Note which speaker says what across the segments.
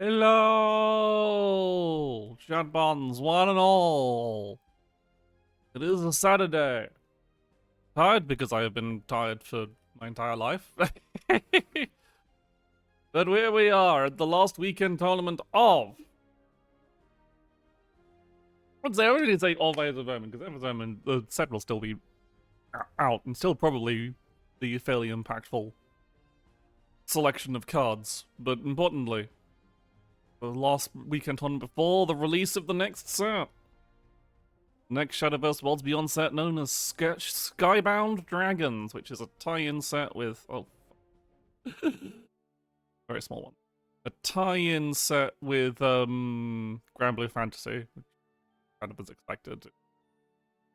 Speaker 1: Hello, chat buttons, one and all. It is a Saturday. Tired because I have been tired for my entire life. But here we are at the last weekend tournament of. I'd say I already say of Age of Omen because Age of Omen, the set will still be out and still probably be a fairly impactful selection of cards. But importantly, the last weekend tournament before the release of the next set. Next Shadowverse Worlds Beyond set known as Skybound Dragons, which is a tie-in set with very small one. A tie-in set with Grand Blue Fantasy, which kind of was expected.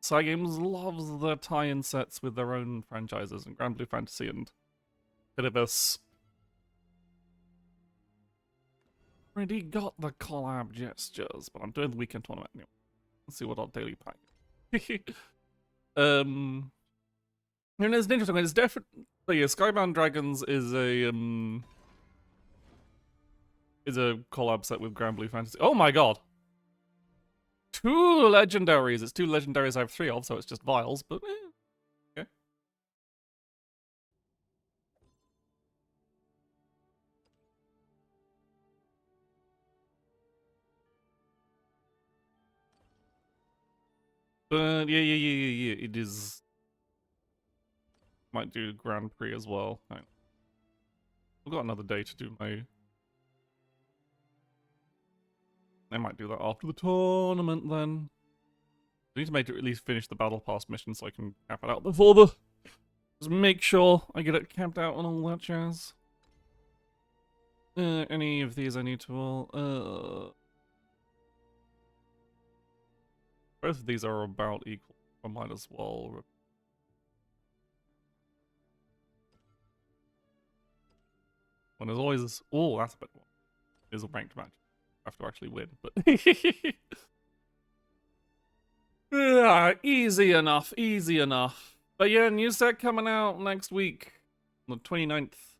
Speaker 1: Cygames loves their tie-in sets with their own franchises, and Grand Blue Fantasy and Shadowverse already got the collab gestures, but I'm doing the weekend tournament anyway. Let's see what our daily pack. And it's interesting. It's definitely Skybound Dragons is a collab set with Grand Blue Fantasy. Oh my god! 2 legendaries. It's 2 legendaries I have 3 of, so it's just vials. But okay. But yeah. It is. Might do Grand Prix as well. Right. We've got another day to do my. I might do that after the tournament then. I need to make it at least finish the Battle Pass mission so I can cap it out before the. Just make sure I get it capped out and all that jazz. Any of these I need to all. Both of these are about equal. I might as well. One is always. Oh, that's a bit more. It is a ranked match. I have to actually win, but. Yeah, easy enough, easy enough. But yeah, new set coming out next week, on the 29th.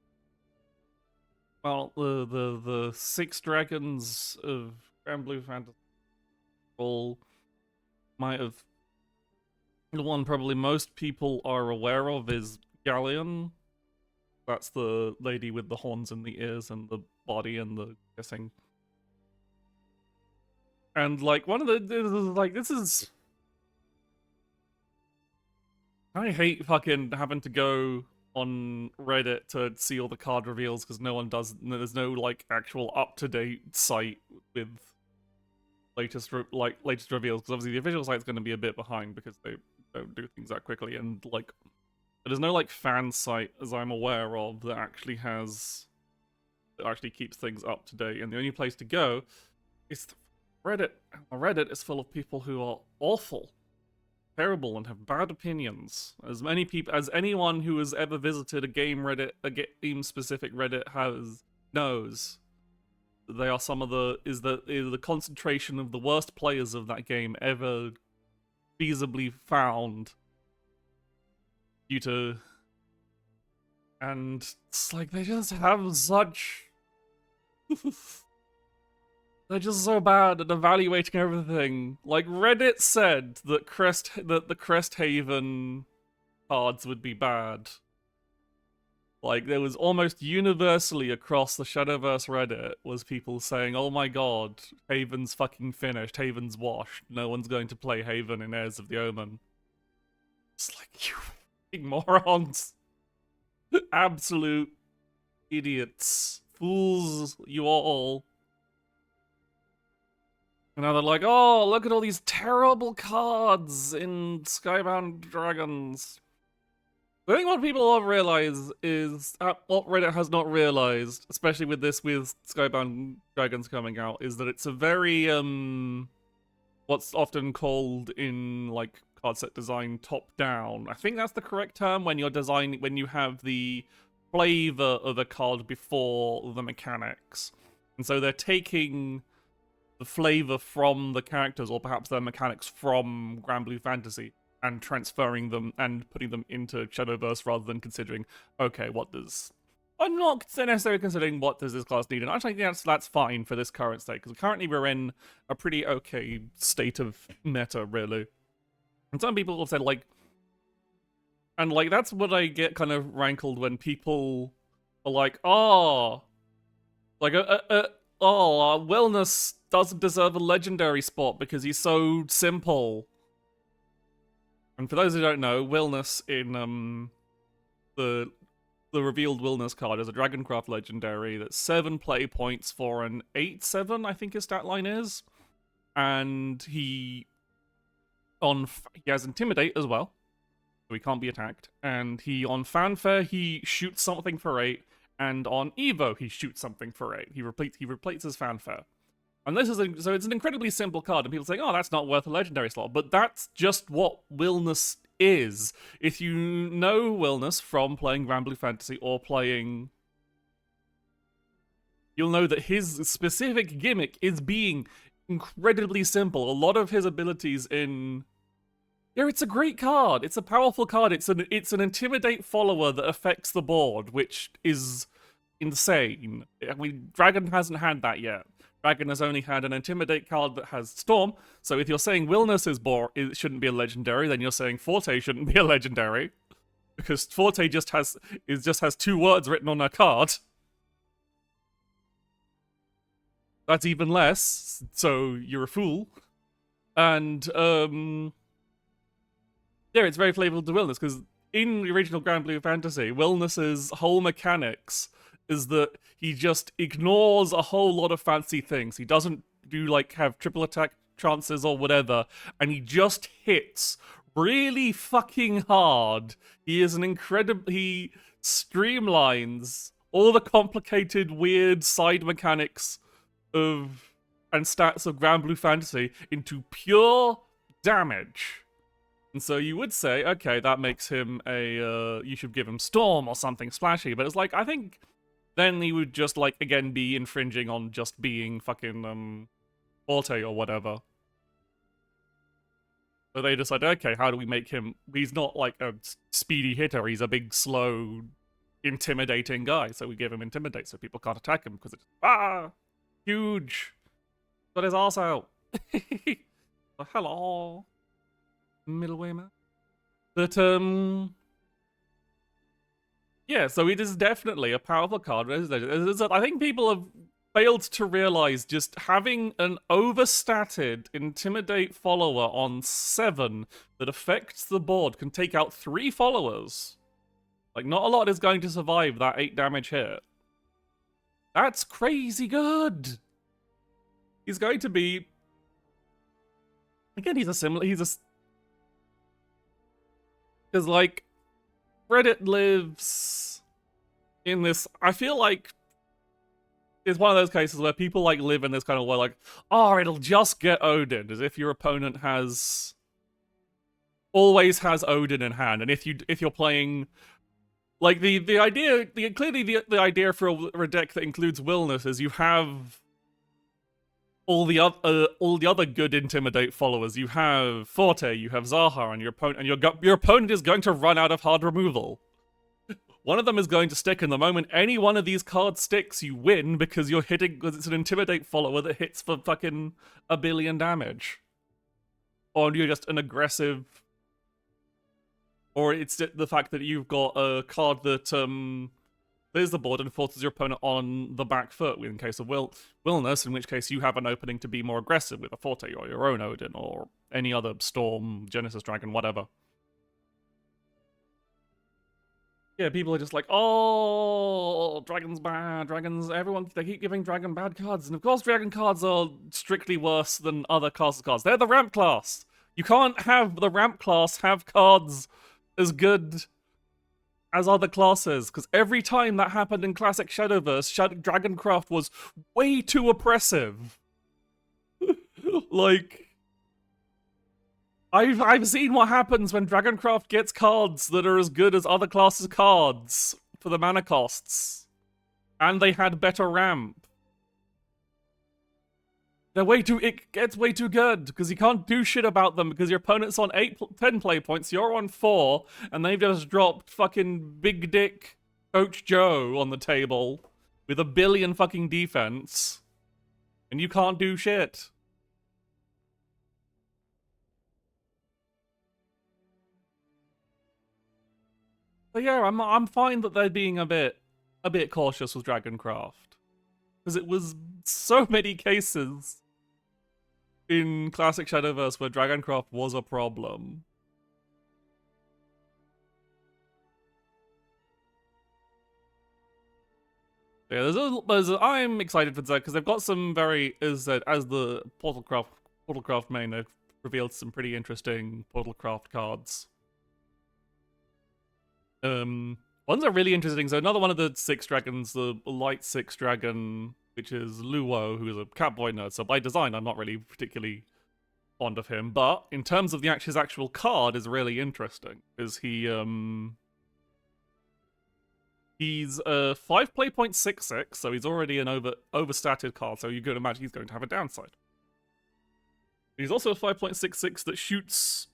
Speaker 1: Well, the 6 dragons of Grand Blue Fantasy all might have. The one probably most people are aware of is Galleon. That's the lady with the horns and the ears and the body and the kissing. And like one of the like this is. I hate fucking having to go on Reddit to see all the card reveals because no one does. There's no like actual up-to-date site with latest reveals because obviously the official site's going to be a bit behind because they don't do things that quickly, and like there's no like fan site as I'm aware of that actually keeps things up to date, and the only place to go is Reddit. Reddit is full of people who are awful, terrible, and have bad opinions. As many people as anyone who has ever visited a game specific Reddit knows, they are some of the concentration of the worst players of that game ever feasibly found. Due to, and it's like they just have such. They're just so bad at evaluating everything. Like Reddit said that the Cresthaven cards would be bad. Like there was almost universally across the Shadowverse Reddit was people saying, "Oh my god, Haven's fucking finished. Haven's washed. No one's going to play Haven in Heirs of the Omen." It's like you fucking morons, absolute idiots, fools, you are all. And now they're like, oh, look at all these terrible cards in Skybound Dragons. I think what people don't realize is, what Reddit has not realized, especially with Skybound Dragons coming out, is that it's a very, what's often called in, like, card set design top-down. I think that's the correct term when you have the flavor of a card before the mechanics. And so they're taking the flavor from the characters, or perhaps their mechanics from Grand Blue Fantasy, and transferring them and putting them into Shadowverse rather than considering, okay, what does I'm not necessarily considering what does this class need, and actually that's fine for this current state, because currently we're in a pretty okay state of meta, really. And some people have said, like, and like that's what I get kind of rankled when people are like, oh, like Wellness doesn't deserve a legendary spot because he's so simple. And for those who don't know, Wellness in the revealed Wellness card is a Dragoncraft legendary that's 7 play points for an 8/7, I think his stat line is. And he has Intimidate as well, so he can't be attacked. And on Fanfare he shoots something for 8, and on Evo he shoots something for 8. He replaces Fanfare. And so it's an incredibly simple card, and people say, oh, that's not worth a legendary slot. But that's just what Willness is. If you know Willness from playing Grand Blue Fantasy or playing, you'll know that his specific gimmick is being incredibly simple. A lot of his abilities it's a great card. It's a powerful card. It's an Intimidate follower that affects the board, which is insane. I mean, Dragon hasn't had that yet. Dragon has only had an Intimidate card that has Storm, so if you're saying Willness it shouldn't be a legendary, then you're saying Forte shouldn't be a legendary. Because Forte just has 2 words written on a card. That's even less, so you're a fool. And, yeah, it's very flavorful to Willness, because in the original Grand Blue Fantasy, Willness's whole mechanics is that he just ignores a whole lot of fancy things. He doesn't have triple attack chances or whatever, and he just hits really fucking hard. He streamlines all the complicated, weird side mechanics and stats of Grand Blue Fantasy into pure damage. And so you would say, okay, that makes him you should give him Storm or something splashy, but it's like, I think then he would just, again, be infringing on just being fucking, Forte or whatever. So they decided, okay, how do we make him... He's not, a speedy hitter, he's a big, slow, intimidating guy, so we give him Intimidate so people can't attack him, because it's, huge! Got his arse out! Hello! Middleway man. But, yeah, so it is definitely a powerful card. I think people have failed to realize just having an overstated Intimidate follower on 7 that affects the board can take out 3 followers. Not a lot is going to survive that 8 damage hit. That's crazy good. He's going to be... Again, because, Reddit lives in this... I feel like it's one of those cases where people, live in this kind of way, oh, it'll just get Odin, as if your opponent always has Odin in hand, and if you're playing... the idea for a deck that includes Willness is you have all the other good Intimidate followers. You have Forte, you have Zaha, and your opponent is going to run out of hard removal. One of them is going to stick, and the moment any one of these cards sticks, you win because it's an Intimidate follower that hits for fucking 1 billion damage. Or you're just an aggressive... Or it's the fact that you've got a card that clears the board and forces your opponent on the back foot in case of Willness, in which case you have an opening to be more aggressive with a Forte or your own Odin or any other Storm, Genesis Dragon, whatever. Yeah, people are just like, oh, Dragon's bad, they keep giving Dragon bad cards. And of course Dragon cards are strictly worse than other classes cards. They're the ramp class. You can't have the ramp class have cards as good as other classes, because every time that happened in classic Shadowverse, Dragoncraft was way too oppressive. I've seen what happens when Dragoncraft gets cards that are as good as other classes' cards for the mana costs. And they had better ramp. It gets way too good, because you can't do shit about them, because your opponent's on 10 play points, you're on 4, and they've just dropped fucking big dick Coach Joe on the table with 1 billion fucking defense, and you can't do shit. But yeah, I'm fine that they're being a bit cautious with Dragoncraft, because it was so many cases in classic Shadowverse where Dragoncraft was a problem. Yeah, I'm excited for that because they've got some very as the Portalcraft main, they've revealed some pretty interesting Portalcraft cards. Ones are really interesting. So another one of the 6 dragons, the light 6 dragon, which is Luo, who's a Catboy nerd. So by design, I'm not really particularly fond of him, but in terms of his actual card, is really interesting because he's 5 play point 6/6, so he's already an overstated card. So you could imagine he's going to have a downside. He's also a 5.66 that shoots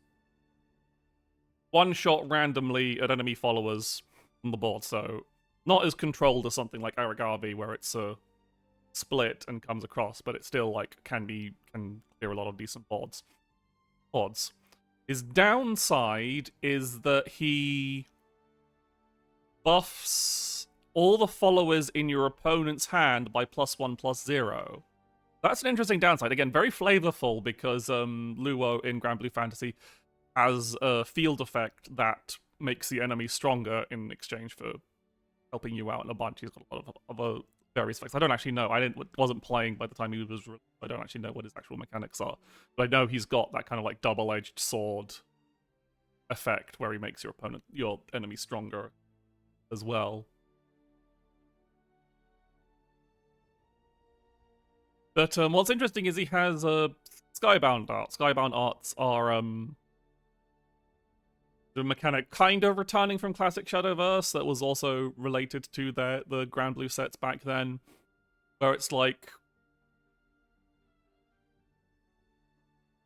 Speaker 1: one shot randomly at enemy followers on the board, so not as controlled as something like Aragavi, where it's a split and comes across, but it still like can clear a lot of decent boards. His downside is that he buffs all the followers in your opponent's hand by +1/+0. That's an interesting downside. Again, very flavorful because Luo in Grand Blue Fantasy has a field effect that makes the enemy stronger in exchange for helping you out in a bunch. He's got a lot of other various effects. I don't actually know. Wasn't playing by the time he was released. I don't actually know what his actual mechanics are. But I know he's got that kind of like double-edged sword effect where he makes your enemy stronger as well. But what's interesting is he has Skybound art. Skybound arts are the mechanic kind of returning from classic Shadowverse that was also related to the Grand Blue sets back then, where it's like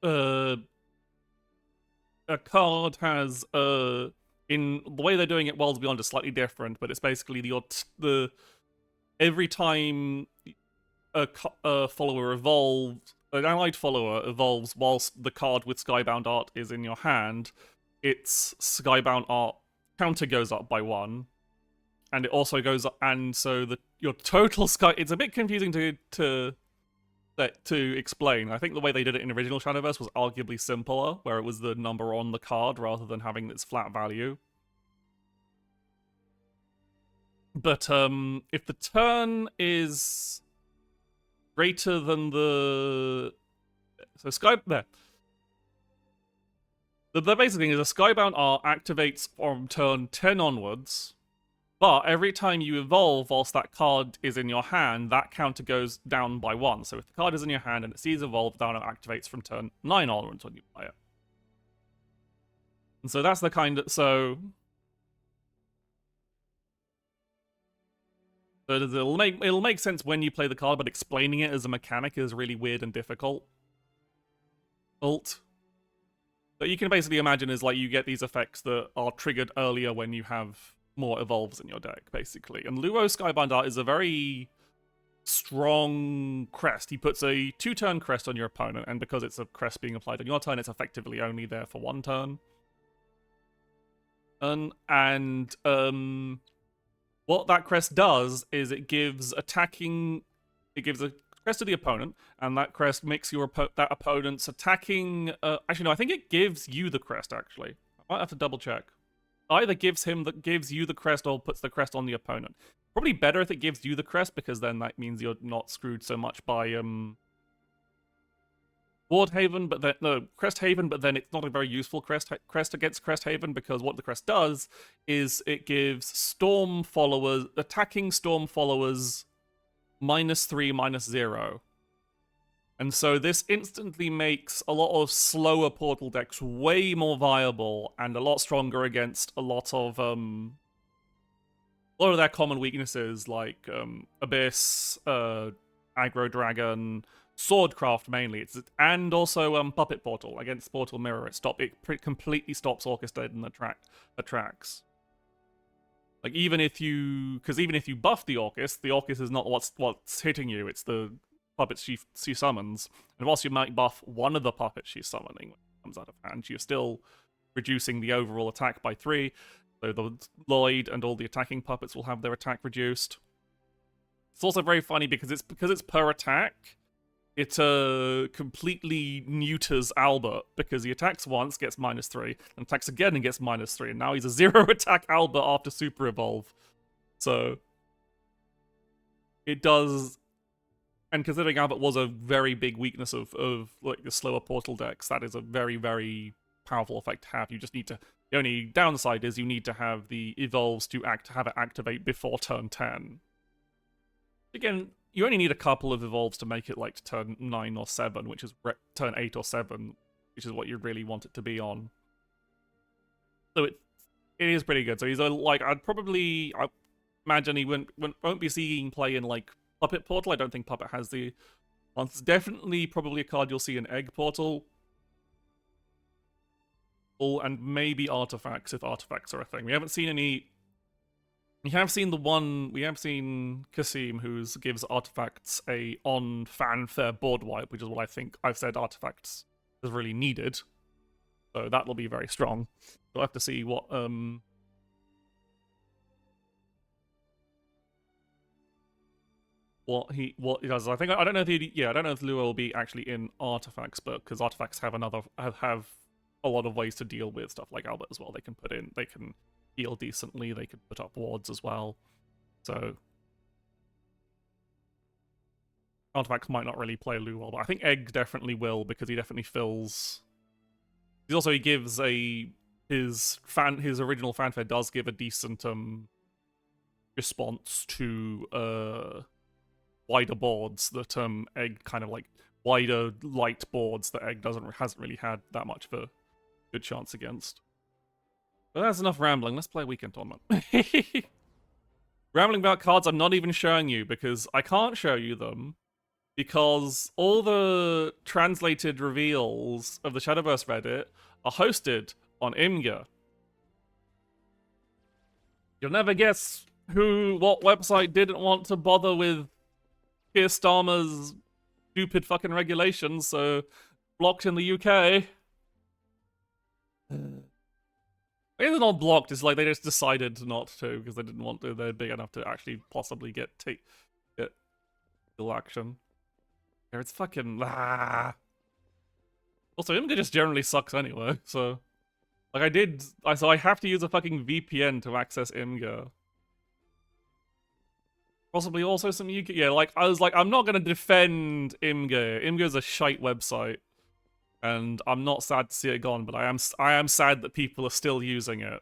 Speaker 1: a card has in the way they're doing it, Worlds Beyond is slightly different, but it's basically the every time a follower evolves, an allied follower evolves whilst the card with Skybound art is in your hand, its Skybound art counter goes up by 1, and it also goes up, and so your total sky. It's a bit confusing to explain. I think the way they did it in original Shadowverse was arguably simpler, where it was the number on the card rather than having its flat value. But if the turn is greater than the the basic thing is a Skybound art activates from turn 10 onwards, but every time you evolve whilst that card is in your hand, that counter goes down by 1. So if the card is in your hand and it sees evolve, down it activates from turn 9 onwards when you play it. And so that's the kind of... So it'll make sense when you play the card, but explaining it as a mechanic is really weird and difficult. But you can basically imagine is like you get these effects that are triggered earlier when you have more evolves in your deck, basically. And Luo Skybound art is a very strong crest. He puts a 2-turn crest on your opponent, and because it's a crest being applied on your turn, it's effectively only there for 1 turn. And what that crest does is it gives a crest to the opponent, and that crest makes that opponent's attacking... actually, no, I think it gives you the crest, actually. I might have to double check. Either gives you the crest or puts the crest on the opponent. Probably better if it gives you the crest, because then that means you're not screwed so much by Ward Haven, Crest Haven, but then it's not a very useful crest against Crest Haven, because what the crest does is it gives attacking Storm followers -3/-0. And so this instantly makes a lot of slower Portal decks way more viable and a lot stronger against a lot of their common weaknesses like Abyss, Aggro Dragon, Swordcraft mainly, and also Puppet Portal against Portal Mirror. It completely stops orchestrating the tracks. Like even if you buff the Orcus is not what's hitting you. It's the puppets she summons. And whilst you might buff one of the puppets she's summoning when it comes out of hand, you're still reducing the overall attack by 3. So the Lloyd and all the attacking puppets will have their attack reduced. It's also very funny because it's per attack. It completely neuters Albert because he attacks once, gets -3, and attacks again and gets -3, and now he's a 0 attack Albert after Super Evolve. So it does, and considering Albert was a very big weakness of like the slower portal decks, that is a very, very powerful effect to have. You just need to. The only downside is you need to have the evolves to have it activate before turn 10. Again, you only need a couple of evolves to make it like turn 9 or 7, which is turn 8 or 7, which is what you really want it to be on. So it is pretty good. So he's like, I imagine he won't be seeing play in like Puppet Portal. I don't think Puppet has the. It's definitely probably a card you'll see in Egg Portal. And maybe artifacts if artifacts are a thing. We haven't seen any. We have seen Kasim, who gives artifacts a on fanfare board wipe, which is what I think I've said artifacts is really needed. So that will be very strong. We'll have to see what he does. I don't know if Lua will be actually in artifacts, but because artifacts have a lot of ways to deal with stuff like Albert as well. They can heal decently, they can put up wards as well. So artifacts might not really play Lou well, but I think Egg definitely will, because he definitely fills. He gives his original fanfare does give a decent response to wider boards that Egg kind of like wider light boards that Egg hasn't really had that much of a good chance against. But that's enough rambling. Let's play a weekend tournament. Rambling about cards I'm not even showing you because I can't show you them because all the translated reveals of the Shadowverse Reddit are hosted on Imgur. You'll never guess what website didn't want to bother with Keir Starmer's stupid fucking regulations, so blocked in the UK. It's not blocked, it's like they just decided not to because they didn't want to. They're big enough to actually possibly get legal action. Yeah, it's fucking Also, Imgur just generally sucks anyway, so like I have to use a fucking VPN to access Imgur. Possibly also some UK. Yeah, like I was like, I'm not gonna defend Imgur. Imgur's a shite website. And I'm not sad to see it gone, but I am sad that people are still using it.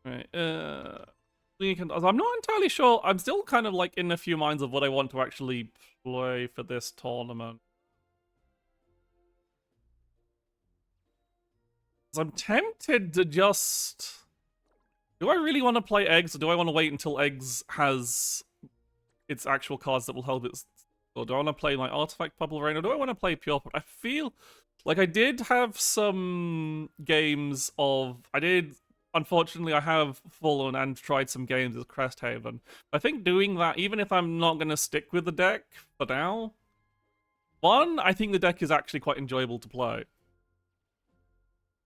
Speaker 1: Right, I'm not entirely sure. I'm still kind of like in a few minds of what I want to actually play for this tournament. I'm tempted to just. Do I really want to play Eggs, or do I want to wait until Eggs has its actual cards that will help it? Or do I want to play my Artifact Purple Rain, or do I want to play Pure? I feel like I did have some games of. Unfortunately, I have fallen and tried some games with Cresthaven. I think doing that, even if I'm not going to stick with the deck for now, I think the deck is actually quite enjoyable to play.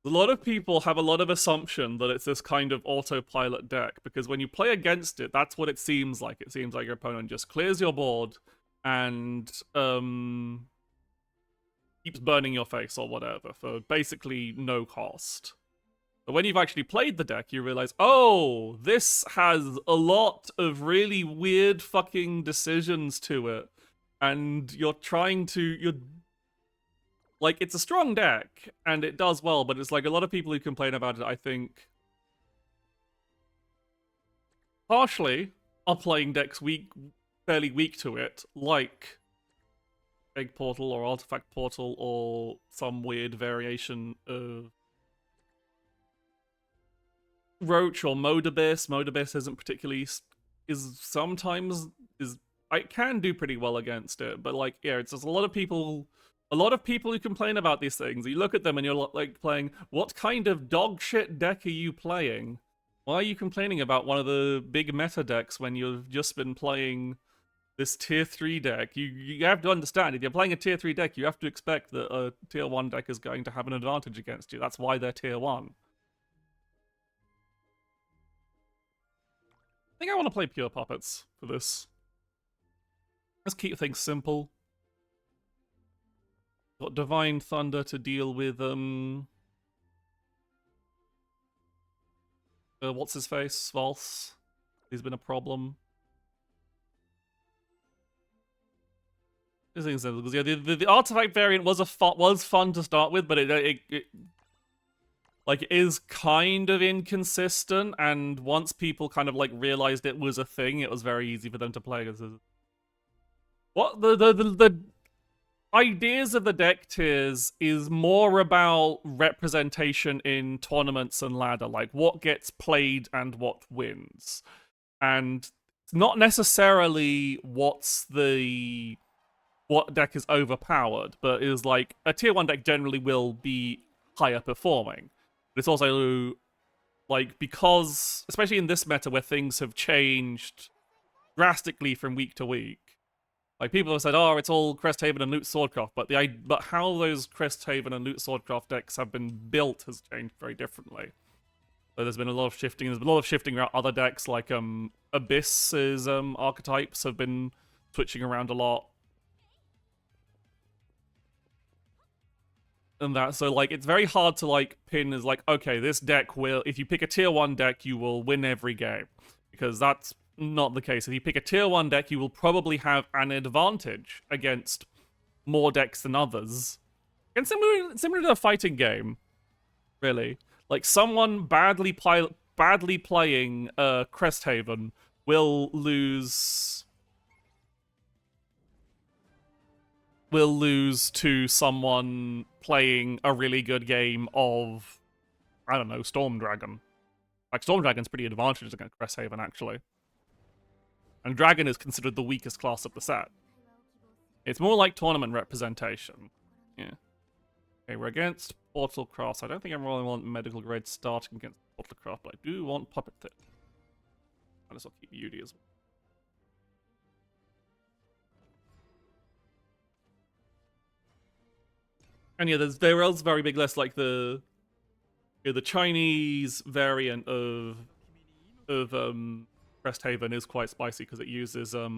Speaker 1: A lot of people have a lot of assumption that it's this kind of autopilot deck, because when you play against it, that's what it seems like. It seems like your opponent just clears your board and keeps burning your face or whatever for basically no cost. But when you've actually played the deck, you realize, oh, this has a lot of really weird fucking decisions to it. And you're like, it's a strong deck, and it does well, but it's like a lot of people who complain about it, I think, partially are playing decks fairly weak to it, like Egg Portal or Artifact Portal or some weird variation of Roach or Modabyss. Modabyss isn't particularly I can do pretty well against it, but like, yeah, it's just a lot of people A lot of people who complain about these things, you look at them and you're like playing, what kind of dog shit deck are you playing? Why are you complaining about one of the big meta decks when you've just been playing this tier 3 deck? You have to understand, if you're playing a tier 3 deck, you have to expect that a tier 1 deck is going to have an advantage against you. That's why they're tier 1. I think I want to play Pure Puppets for this. Let's keep things simple. Got Divine Thunder to deal with, what's his face? Valse. He's been a problem. This thing's simple, because yeah, the artifact variant was fun to start with, but it is kind of inconsistent, and once people kind of like realized it was a thing, it was very easy for them to play. What the ideas of the deck tiers is more about representation in tournaments and ladder, like what gets played and what wins. And it's not necessarily what deck is overpowered, but is like a tier 1 deck generally will be higher performing. But it's also like, because especially in this meta where things have changed drastically from week to week, like, people have said, oh, it's all Cresthaven and Loot Swordcraft, but how those Cresthaven and Loot Swordcraft decks have been built has changed very differently. So there's been a lot of shifting. There's been a lot of shifting around other decks, like Abyss's archetypes have been switching around a lot. And that, so like, it's very hard to like pin as like, okay, this deck will, if you pick a tier 1 deck, you will win every game. Because that's not the case. If you pick a tier 1 deck, you will probably have an advantage against more decks than others. And similar to a fighting game, really. Like, someone badly playing Cresthaven will lose to someone playing a really good game of, I don't know, Storm Dragon. Like, Storm Dragon's pretty advantageous against Cresthaven, actually. And Dragon is considered the weakest class of the set. It's more like tournament representation. Yeah. Okay, we're against Portal Cross. I don't think I really want medical grade starting against Portal Cross, but I do want Puppet Thit. Might as well keep Yudi as well. And yeah, there are also very big lists, like the Chinese variant of Cresthaven is quite spicy because it uses it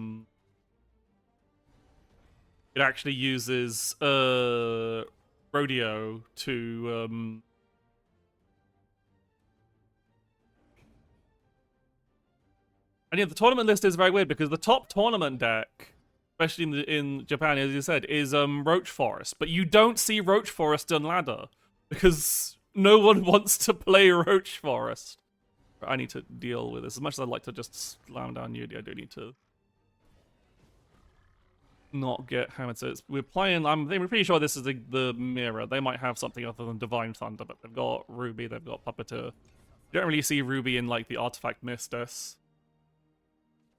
Speaker 1: actually uses Rodeo to and yeah, the tournament list is very weird because the top tournament deck, especially in Japan, as you said, is Roach Forest, but you don't see Roach Forest on ladder because no one wants to play Roach Forest. I need to deal with this. As much as I'd like to just slam down Yudi, I do need to not get hammered. So we're playing, I'm pretty sure this is the mirror. They might have something other than Divine Thunder, but they've got Ruby, they've got Puppeteer. You don't really see Ruby in like the Artifact Mistis.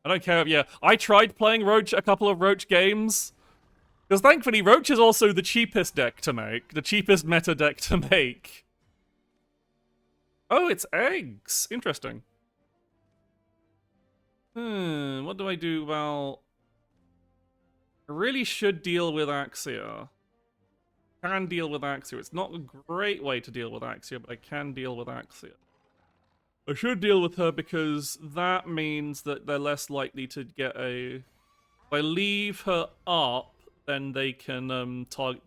Speaker 1: I don't care if, yeah, I tried playing Roach, a couple of Roach games, because thankfully Roach is also the cheapest deck to make, the cheapest meta deck to make. Oh, it's eggs. Interesting. What do I do about... I really should deal with Axia. Can deal with Axia. It's not a great way to deal with Axia, but I can deal with Axia. I should deal with her because that means that they're less likely to get a... If I leave her up, then they can,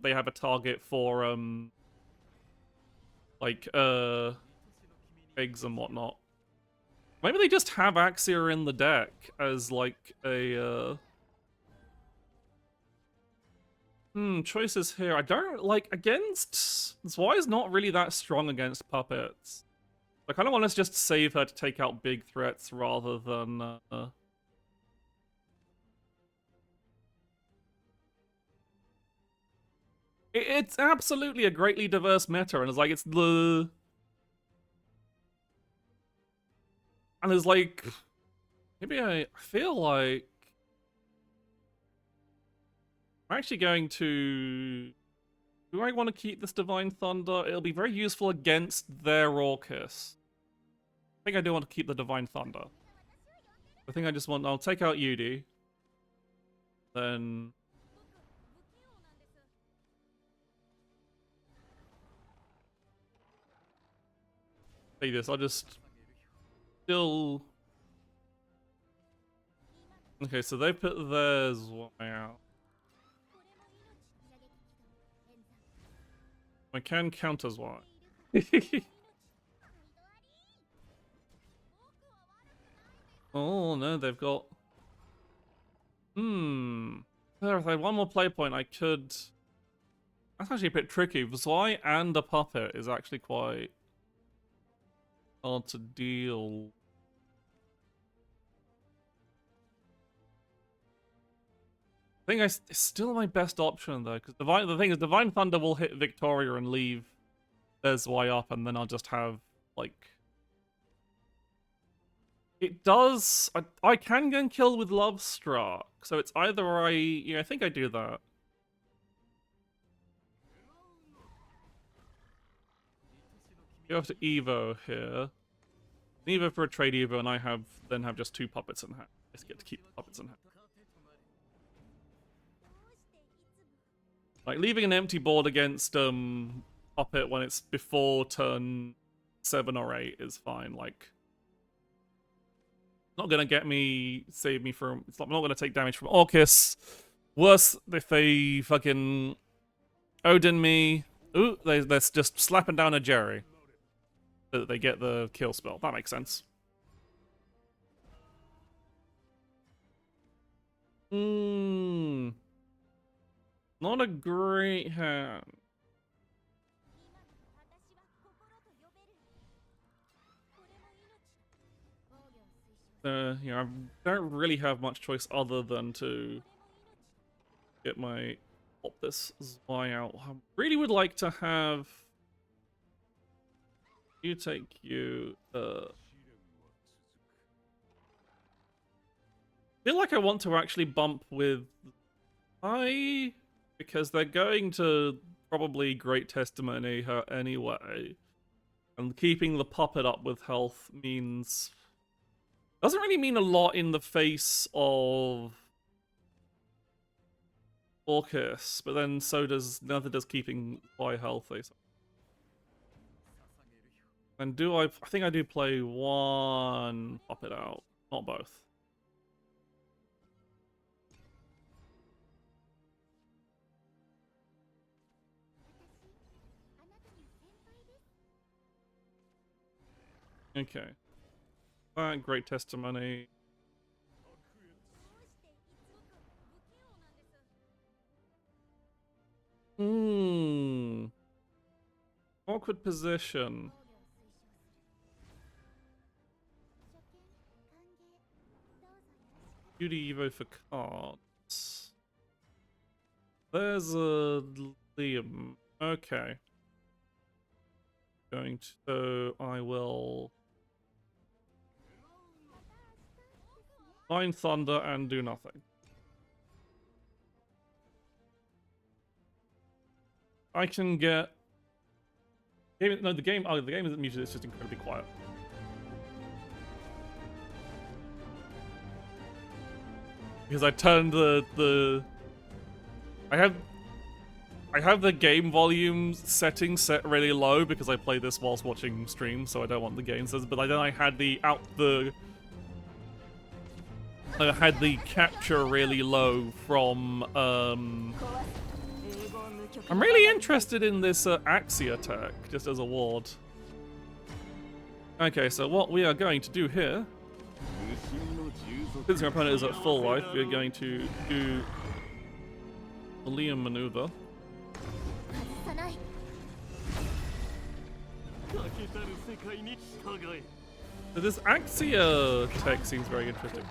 Speaker 1: they have a target for, like, eggs and whatnot. Maybe they just have Axia in the deck as like a choices here. I don't like against Zwei is not really that strong against puppets. I kind of want to just save her to take out big threats rather than it's absolutely a greatly diverse meta, and it's like and it's like, maybe I feel like I'm actually going to Do I want to keep this Divine Thunder? It'll be very useful against their Orcus. I think I do want to keep the Divine Thunder. I think I just want... I'll take out Yudi. Then... Take this, I'll just... Still... Okay, so they put theirs out. I can counters one. Oh no, they've got... If I had one more play point, I could... That's actually a bit tricky. Zwei and a puppet is actually quite hard to deal. I think it's still my best option though, because the thing is, Divine Thunder will hit Victoria and leave their Zwei up, and then I'll just have like... It does... I can go and kill with Love Struck, so it's either I think I do that. You have to Evo here. Evo for a trade Evo, and I then have just 2 puppets in hand. I just get to keep the puppets in hand. Like, leaving an empty board against puppet when it's before turn 7 or 8 is fine. Like, not gonna save me from... It's not gonna take damage from Orcus. Worse if they fucking Odin me. Ooh, they're just slapping down a Jerry. So that they get the kill spell. That makes sense. Not a great hand. I don't really have much choice other than to get my pop this Zwei out. I really would like to have you take you. Feel like I want to actually bump with because they're going to probably Great Testimony her anyway, and keeping the puppet up with health doesn't really mean a lot in the face of Orcus, but then neither does keeping Zwei healthy. So. And I think I do play 1 puppet out, not both. Okay. Great Testimony. Awkward position. Beauty Evo for cards. There's a Liam. Okay. So I will Divine Thunder and do nothing. I can get... No, the game isn't muted, it's just incredibly quiet. Because I turned I have the game volume settings set really low because I play this whilst watching streams, so I don't want the game says. But then I had I had the capture really low from I'm really interested in this Axia tech, just as a ward. Okay, so what we are going to do here, since our opponent is at full life, we are going to do the Liam maneuver. So this Axia tech seems very interesting.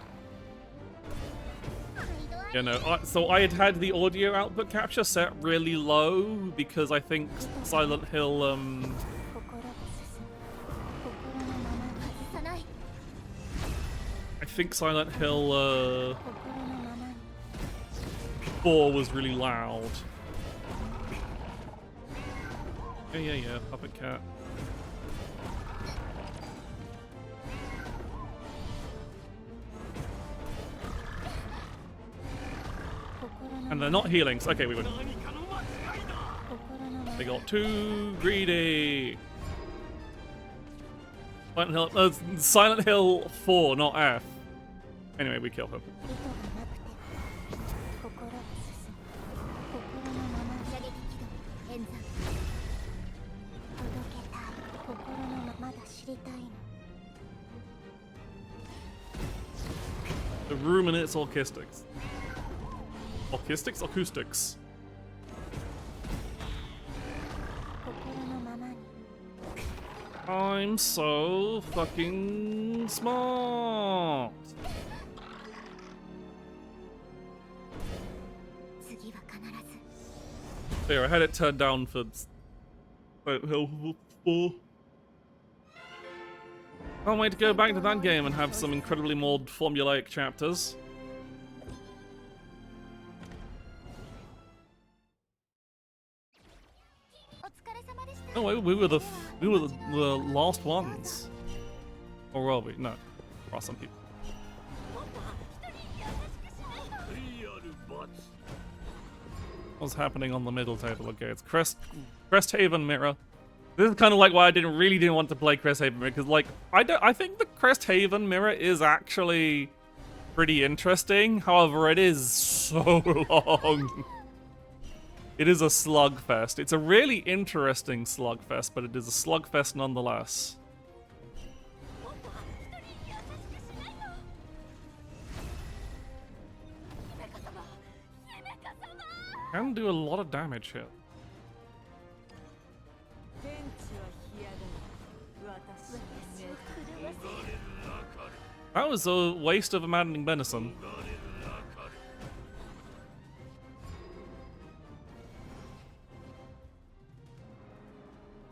Speaker 1: You know, so I had the audio output capture set really low because I think Silent Hill, I think Silent Hill 4 was really loud. Yeah, puppet cat. And they're not healing, so okay, we win. They got too greedy. Silent Hill 4, not F. Anyway, we kill him. The ruminates orchistics. Orchistics? Acoustics. I'm so fucking smart. There, I had it turned down for Hill 4. Can't wait to go back to that game and have some incredibly more formulaic chapters. Oh wait, we were the last ones. Or were we? No. For some people. What's happening on the middle table? Okay, it's Cresthaven Mirror. This is kind of like why I really didn't want to play Cresthaven Mirror, because like I think the Cresthaven Mirror is actually pretty interesting. However, it is so long. It is a slugfest. It's a really interesting slugfest, but it is a slugfest nonetheless. Can do a lot of damage here. That was a waste of a maddening venison.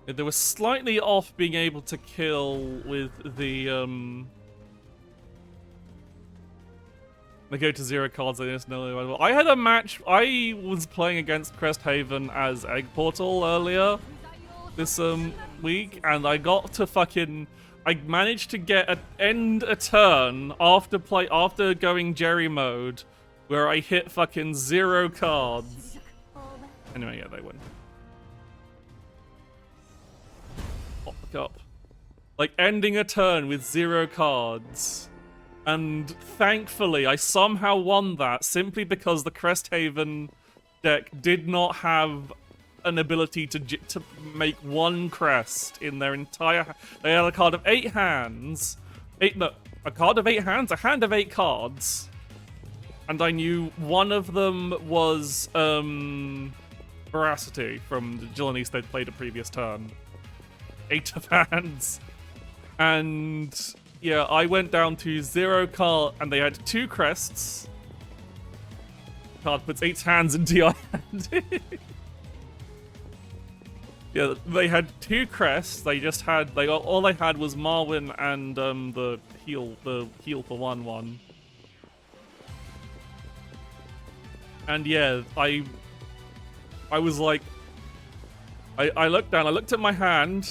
Speaker 1: They were slightly off being able to kill with the they go to 0 cards. I just know. I had a match. I was playing against Cresthaven as Egg Portal earlier this week, and I got to fucking. I managed to end a turn after going Jerry mode, where I hit fucking 0 cards. Anyway, yeah, they win. Pop the cup. Like ending a turn with 0 cards. And thankfully, I somehow won that simply because the Cresthaven deck did not have an ability to make one crest in their entire. They had a card of 8 hands, a card of 8 hands, a hand of 8 cards, and I knew one of them was Veracity from the Jilanese they'd played a previous turn. 8 of hands, and yeah, I went down to 0 card, and they had 2 crests. Card puts 8 hands into your hand. Yeah, they had 2 crests. They just had all they had was Marwyn and the heal for 1/1. And yeah, I was like, I looked down. I looked at my hand.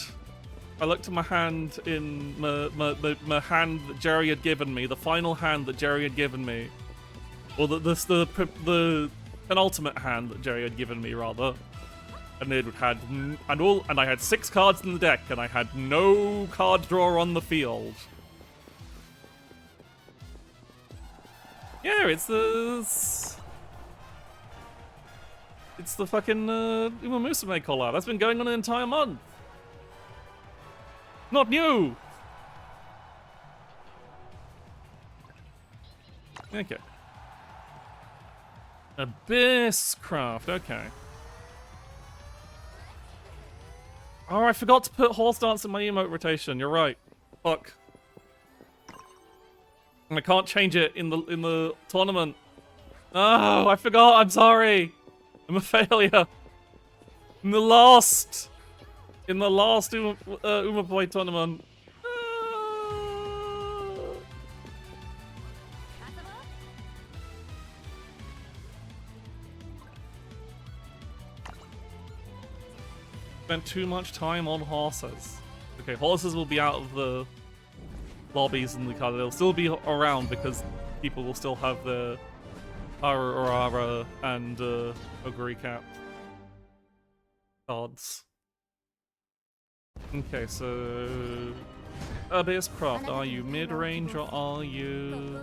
Speaker 1: I looked at my hand in my hand that Jerry had given me, the final hand that Jerry had given me, or the penultimate hand that Jerry had given me rather. And it had and I had 6 cards in the deck, and I had no card draw on the field. Yeah, it's the fucking Uma Musume collab. That's been going on an entire month. Not new. Okay. Abysscraft. Okay. Oh, I forgot to put Horse Dance in my emote rotation. You're right. Fuck. And I can't change it in the tournament. Oh, I forgot. I'm sorry. I'm a failure. In the last Uma Boy tournament. Spent too much time on horses. Okay, horses will be out of the lobbies in the card. They'll still be around because people will still have the Aurora and Ogre Cap cards. Okay, so Abyss Craft, are you mid-range or are you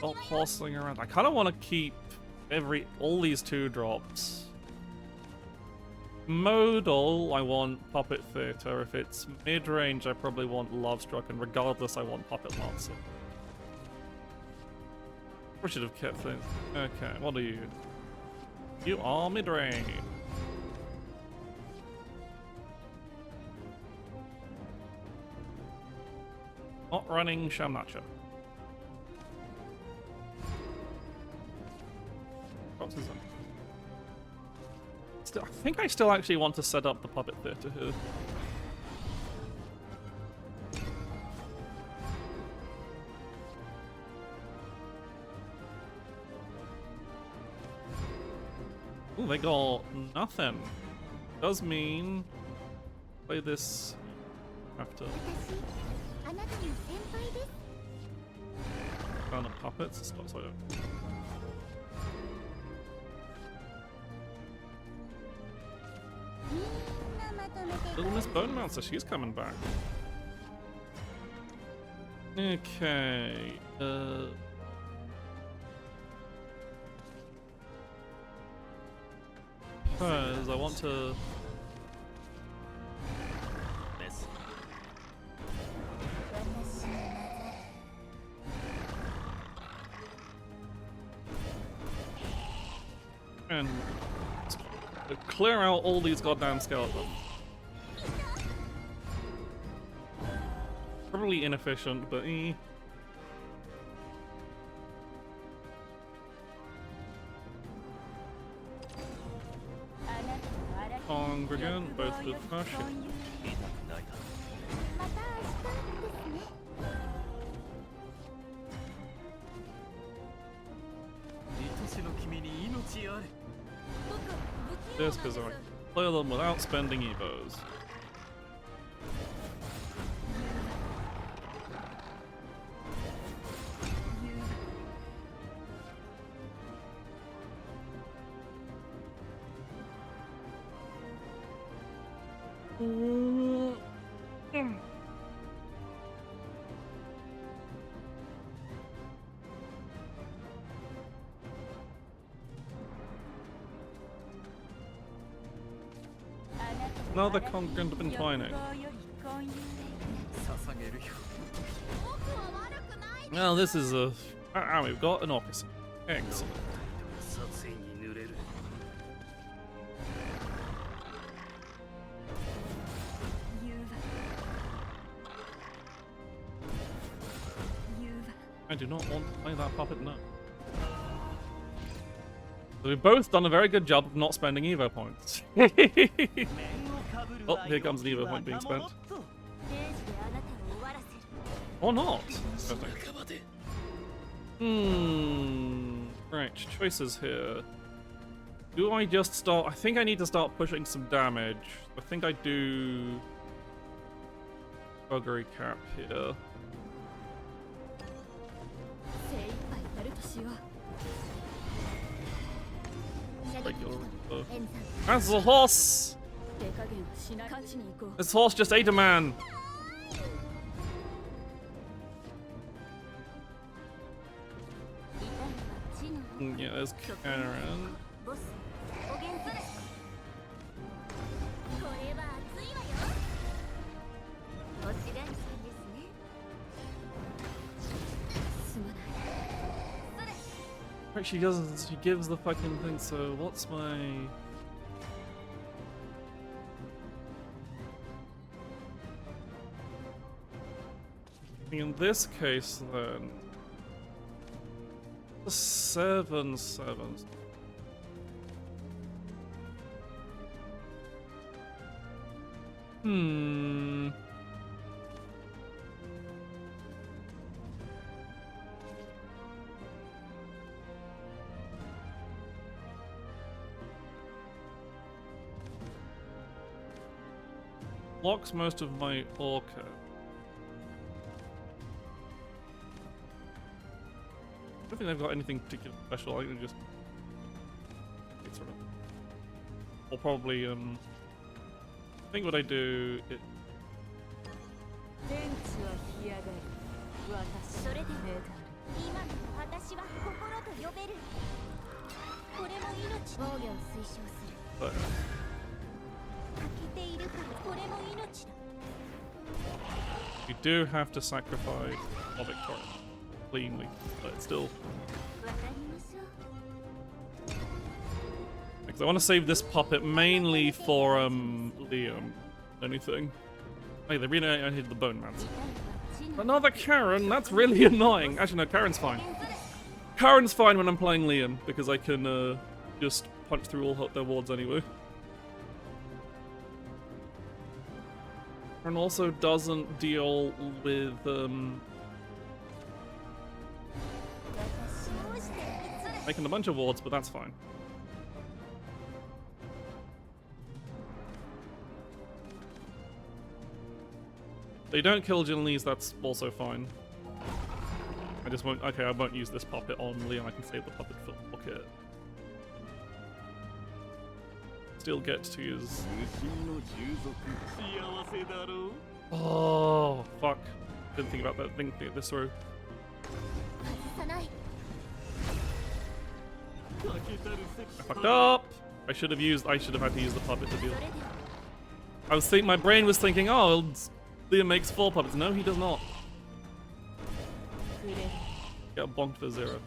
Speaker 1: not horsing around? I kind of want to keep all these 2-drops. Modal, I want Puppet Theater. If it's mid-range, I probably want Love Struck, and regardless, I want Puppet Lancer. We should have kept things. Okay, what are you? You are mid-range. Not running Shamnacha. What's his name? I think I still actually want to set up the Puppet Theater here. Ooh, they got nothing. Does mean play this after. Found a puppets. Stop, so I don't. Little Miss Bone Mouncer, she's coming back. Okay. Because I want to. And clear out all these goddamn skeletons. Probably inefficient, but eh. Congregant, both with fashion. This because I play them without spending evos. No, the congregant have been twining. Well, this is a. We've got an officer. Excellent. I do not want to play that puppet now. So we've both done a very good job of not spending Evo points. Oh, here comes an Evo point being spent. Or not. Right, choices here. Do I just start? I think I need to start pushing some damage. I think I do. Buggery cap here. That's a horse! This horse just ate a man! Yeah, there's Karen. Right, she doesn't. She gives the fucking thing. So what's my? In this case, then, the 7/7. blocks most of my orca. I don't think they've got anything particularly special. I think just it's sort of, or probably I think what I do. But you do have to sacrifice a Victoria cleanly, but it's still. Because I want to save this puppet mainly for Liam. Anything. Hey, they really hit the bone man. Another Karen? That's really annoying. Actually, no, Karen's fine. Karen's fine when I'm playing Liam because I can just punch through all their wards anyway. And also doesn't deal with making a bunch of wards, but that's fine. They don't kill Jinlees, that's also fine. I just won't. Okay, I won't use this puppet on Leon. I can save the puppet for pocket. Still get to use. Oh fuck! Didn't think about that. Think this through. I fucked up. I should have had to use the puppet to deal. My brain was thinking, oh, Liam makes 4 puppets. No, he does not. Get bonked for 0.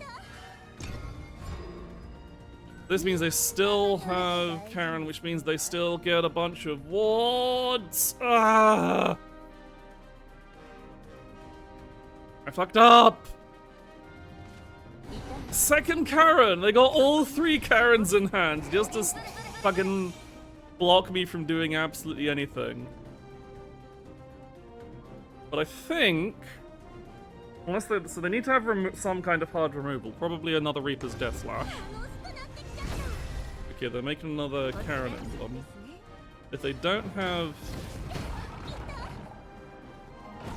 Speaker 1: This means they still have Karen, which means they still get a bunch of wards. Ah! I fucked up. Second Karen. They got all 3 Karens in hand just to fucking block me from doing absolutely anything. But I think, so they need to have some kind of hard removal. Probably another Reaper's Death Slash. Okay, they're making another Karen emblem. If they don't have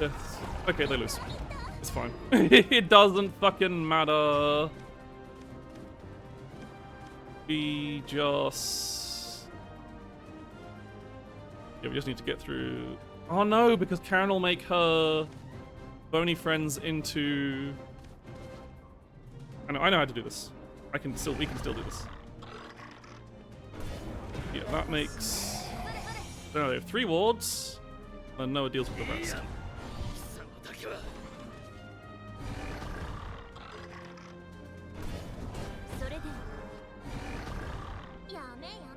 Speaker 1: Death, okay, they lose. It's fine. It doesn't fucking matter. We just need to get through. Oh no, because Karen will make her bony friends into. I know how to do this. We can still do this. Yeah, that makes. No, they have 3 wards, and Noah deals with the rest.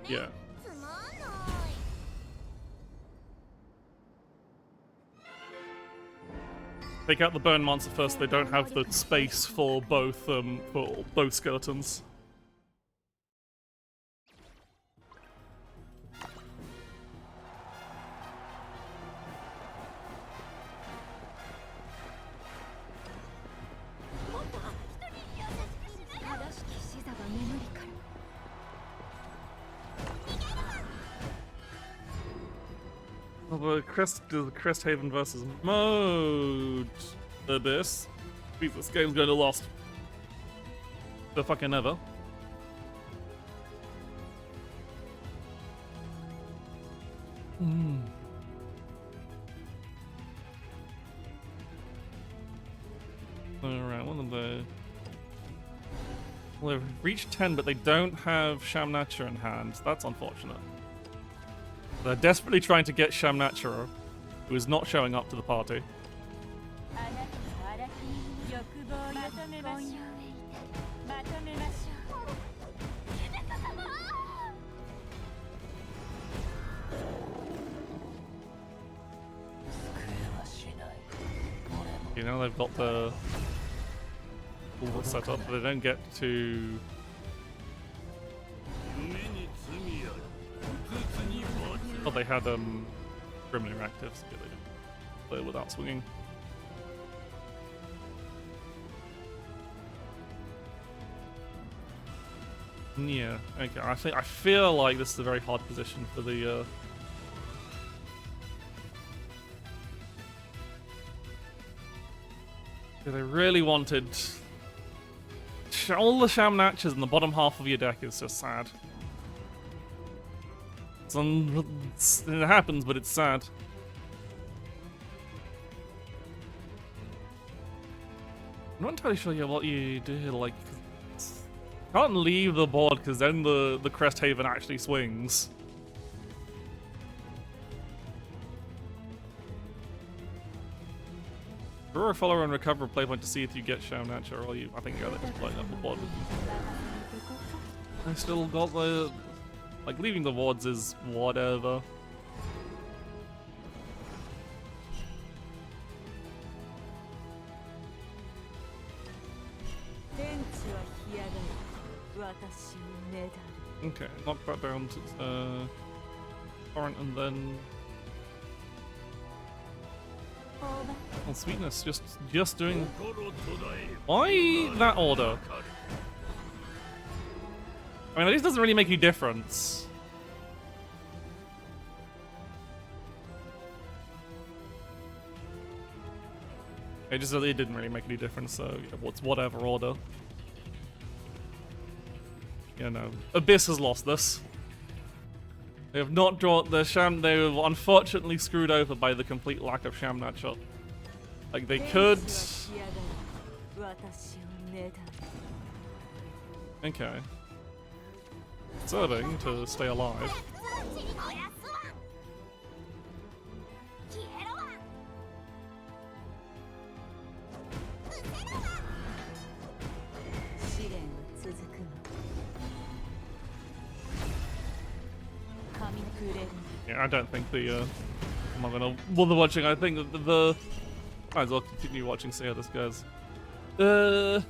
Speaker 1: Yeah. Take out the bone monster first. They don't have the space for both skeletons. The Cresthaven versus Mode Abyss. Please, this game's going to last for fucking ever. Alright, what are they? Well, they've reached 10, but they don't have Shamnacha in hand. That's unfortunate. They're desperately trying to get Shamnacha, who is not showing up to the party. You know, they've got the all set up, but they don't get to. Oh, they had Gremlin actives. Yeah, they didn't play without swinging. Yeah, okay. I feel like this is a very hard position for the They really wanted all the Sham Natchers in the bottom half of your deck is just sad. It happens, but it's sad. I'm not entirely sure what you do here, like, can't leave the board because then the Cresthaven actually swings. Draw a follower and recover a play point to see if you get Sham Natcher, or I think you gotta just play up the board with you. I still got the... Like, leaving the wards is whatever. Okay, knock that down to torrent and then... Oh, sweetness, just doing... Why that order? I mean, this doesn't really make any difference. It didn't really make any difference, so what's whatever order. You know, Abyss has lost this. They have not drawn the Sham. They were unfortunately screwed over by the complete lack of Sham Natcher. Like they could. Okay. Serving to stay alive. Yeah, I don't think the I'm not gonna bother watching. I think the might as well continue watching, see how this goes. I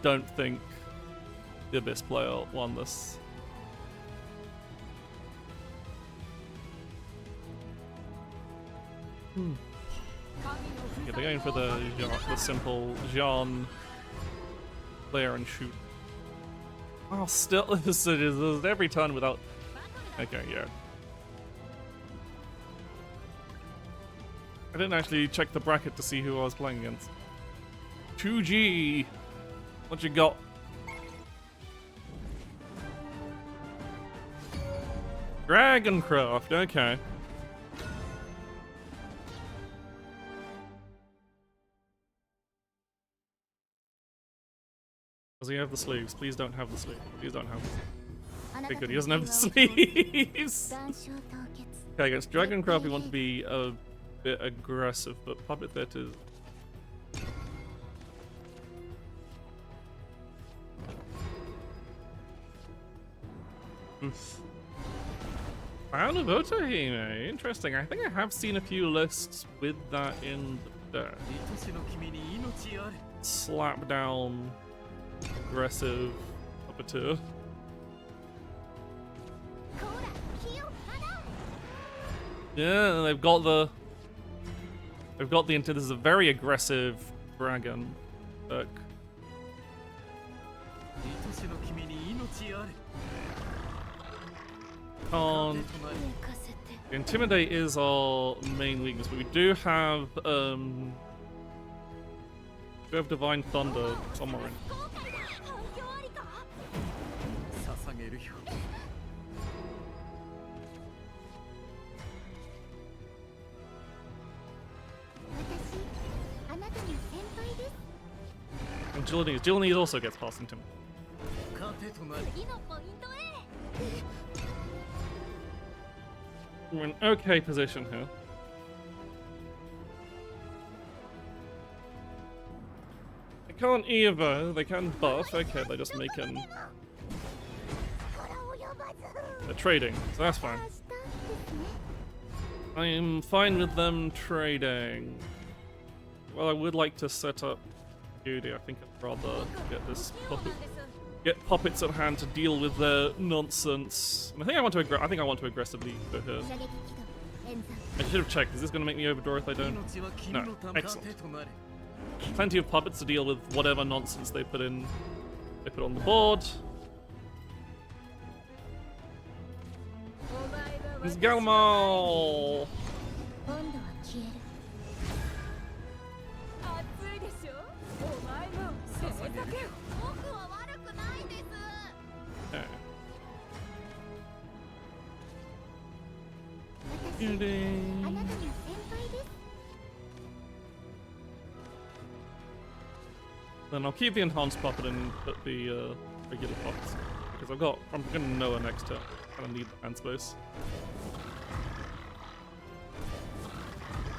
Speaker 1: don't think the Abyss player won this. Yeah, they're going for the simple Jean player and shoot. Oh, still, this is every turn without. Okay, yeah. I didn't actually check the bracket to see who I was playing against. 2G! What you got? Dragoncraft, okay. Does he have the sleeves? Please don't have the sleeves. Please don't have the sleeves. Okay, good, he doesn't have the sleeves! Okay, against Dragoncraft we want to be a bit aggressive, but Puppet Theatre Crown of Otohime, interesting. I think I have seen a few lists with that in the deck. Slap down, aggressive puppeteer. Yeah, they've got the this is a very aggressive dragon deck. Can't. Intimidate is our main weakness, but we do have Divine Thunder somewhere in. And Jillian also gets past Intimidate. We're in okay position here. They can't either. They can buff. Okay, they're just making. They're trading, so that's fine. I am fine with them trading. Well, I would like to set up Judy. I think I'd rather get this get puppets at hand to deal with their nonsense. And I think I want to aggressively go here. I should have checked. Is this going to make me overdraw if I don't? No. Excellent. Plenty of puppets to deal with whatever nonsense they put in. They put on the board. It's Galmal. Shooting. Then I'll keep the enhanced puppet and put the regular puppets because I'm gonna Noah next turn. I need the hand space.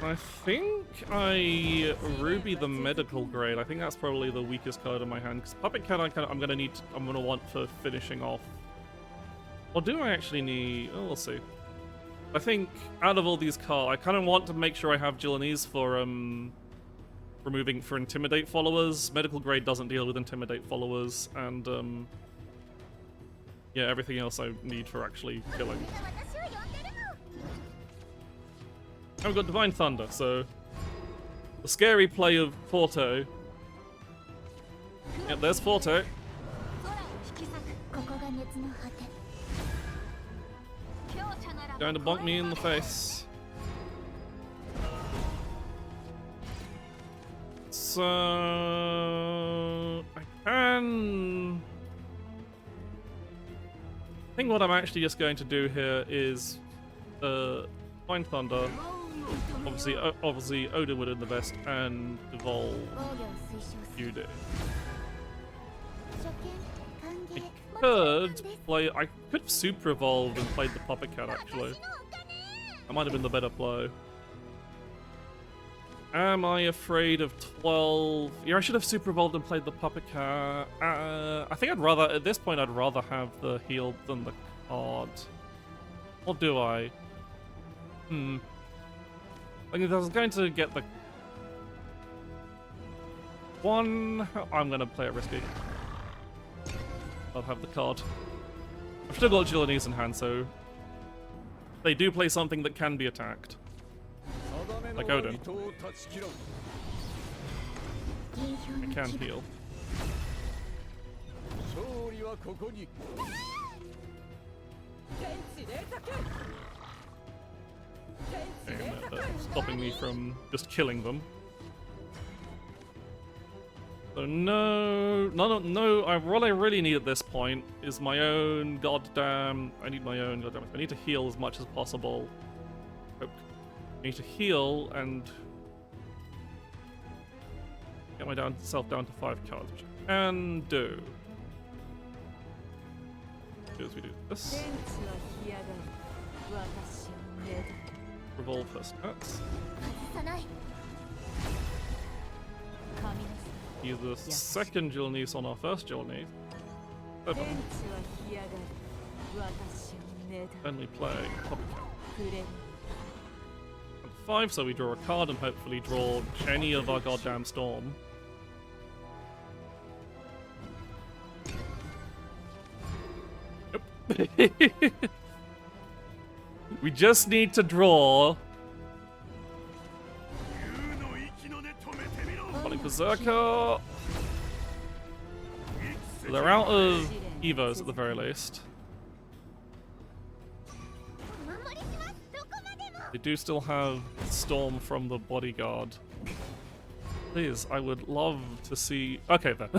Speaker 1: I think I Ruby the medical grade. I think that's probably the weakest card in my hand because puppet cat I'm gonna want for finishing off. Or do I actually need? Oh, we'll see. I think out of all these cards, I kind of want to make sure I have Jilanese for for intimidate followers. Medical grade doesn't deal with intimidate followers, and yeah, everything else I need for actually killing. And we've got Divine Thunder, so the scary play of Forto. Yep, there's Forto. Going to bonk me in the face. So I think what I'm actually just going to do here is Divine Thunder. Obviously Odin would have the best and evolve Yude. I could have super evolved and played the puppet cat actually. That might have been the better play. Am I afraid of 12? Yeah, I should have super evolved and played the puppet cat. I think at this point I'd rather have the heal than the card. Or do I? I was going to get the one. I'm going to play it risky. I'll have the card. I've still got Jilanese in hand, so they do play something that can be attacked. Like Odin. I can heal. Stopping me from just killing them. So no, what I really need at this point is my own goddamn. I need to heal as much as possible. I need to heal and get myself down to 5 cards, which I can do. As we do this. Revolve her stats. Use the second Jilanese on our first Jilanese. Only playing Puppet Cat. 5, so we draw a card and hopefully draw any of our goddamn Storm. Yep. We just need to draw. Calling Berserker. They're out of Evos at the very least. They do still have Storm from the Bodyguard. Please, I would love to see. Okay, then.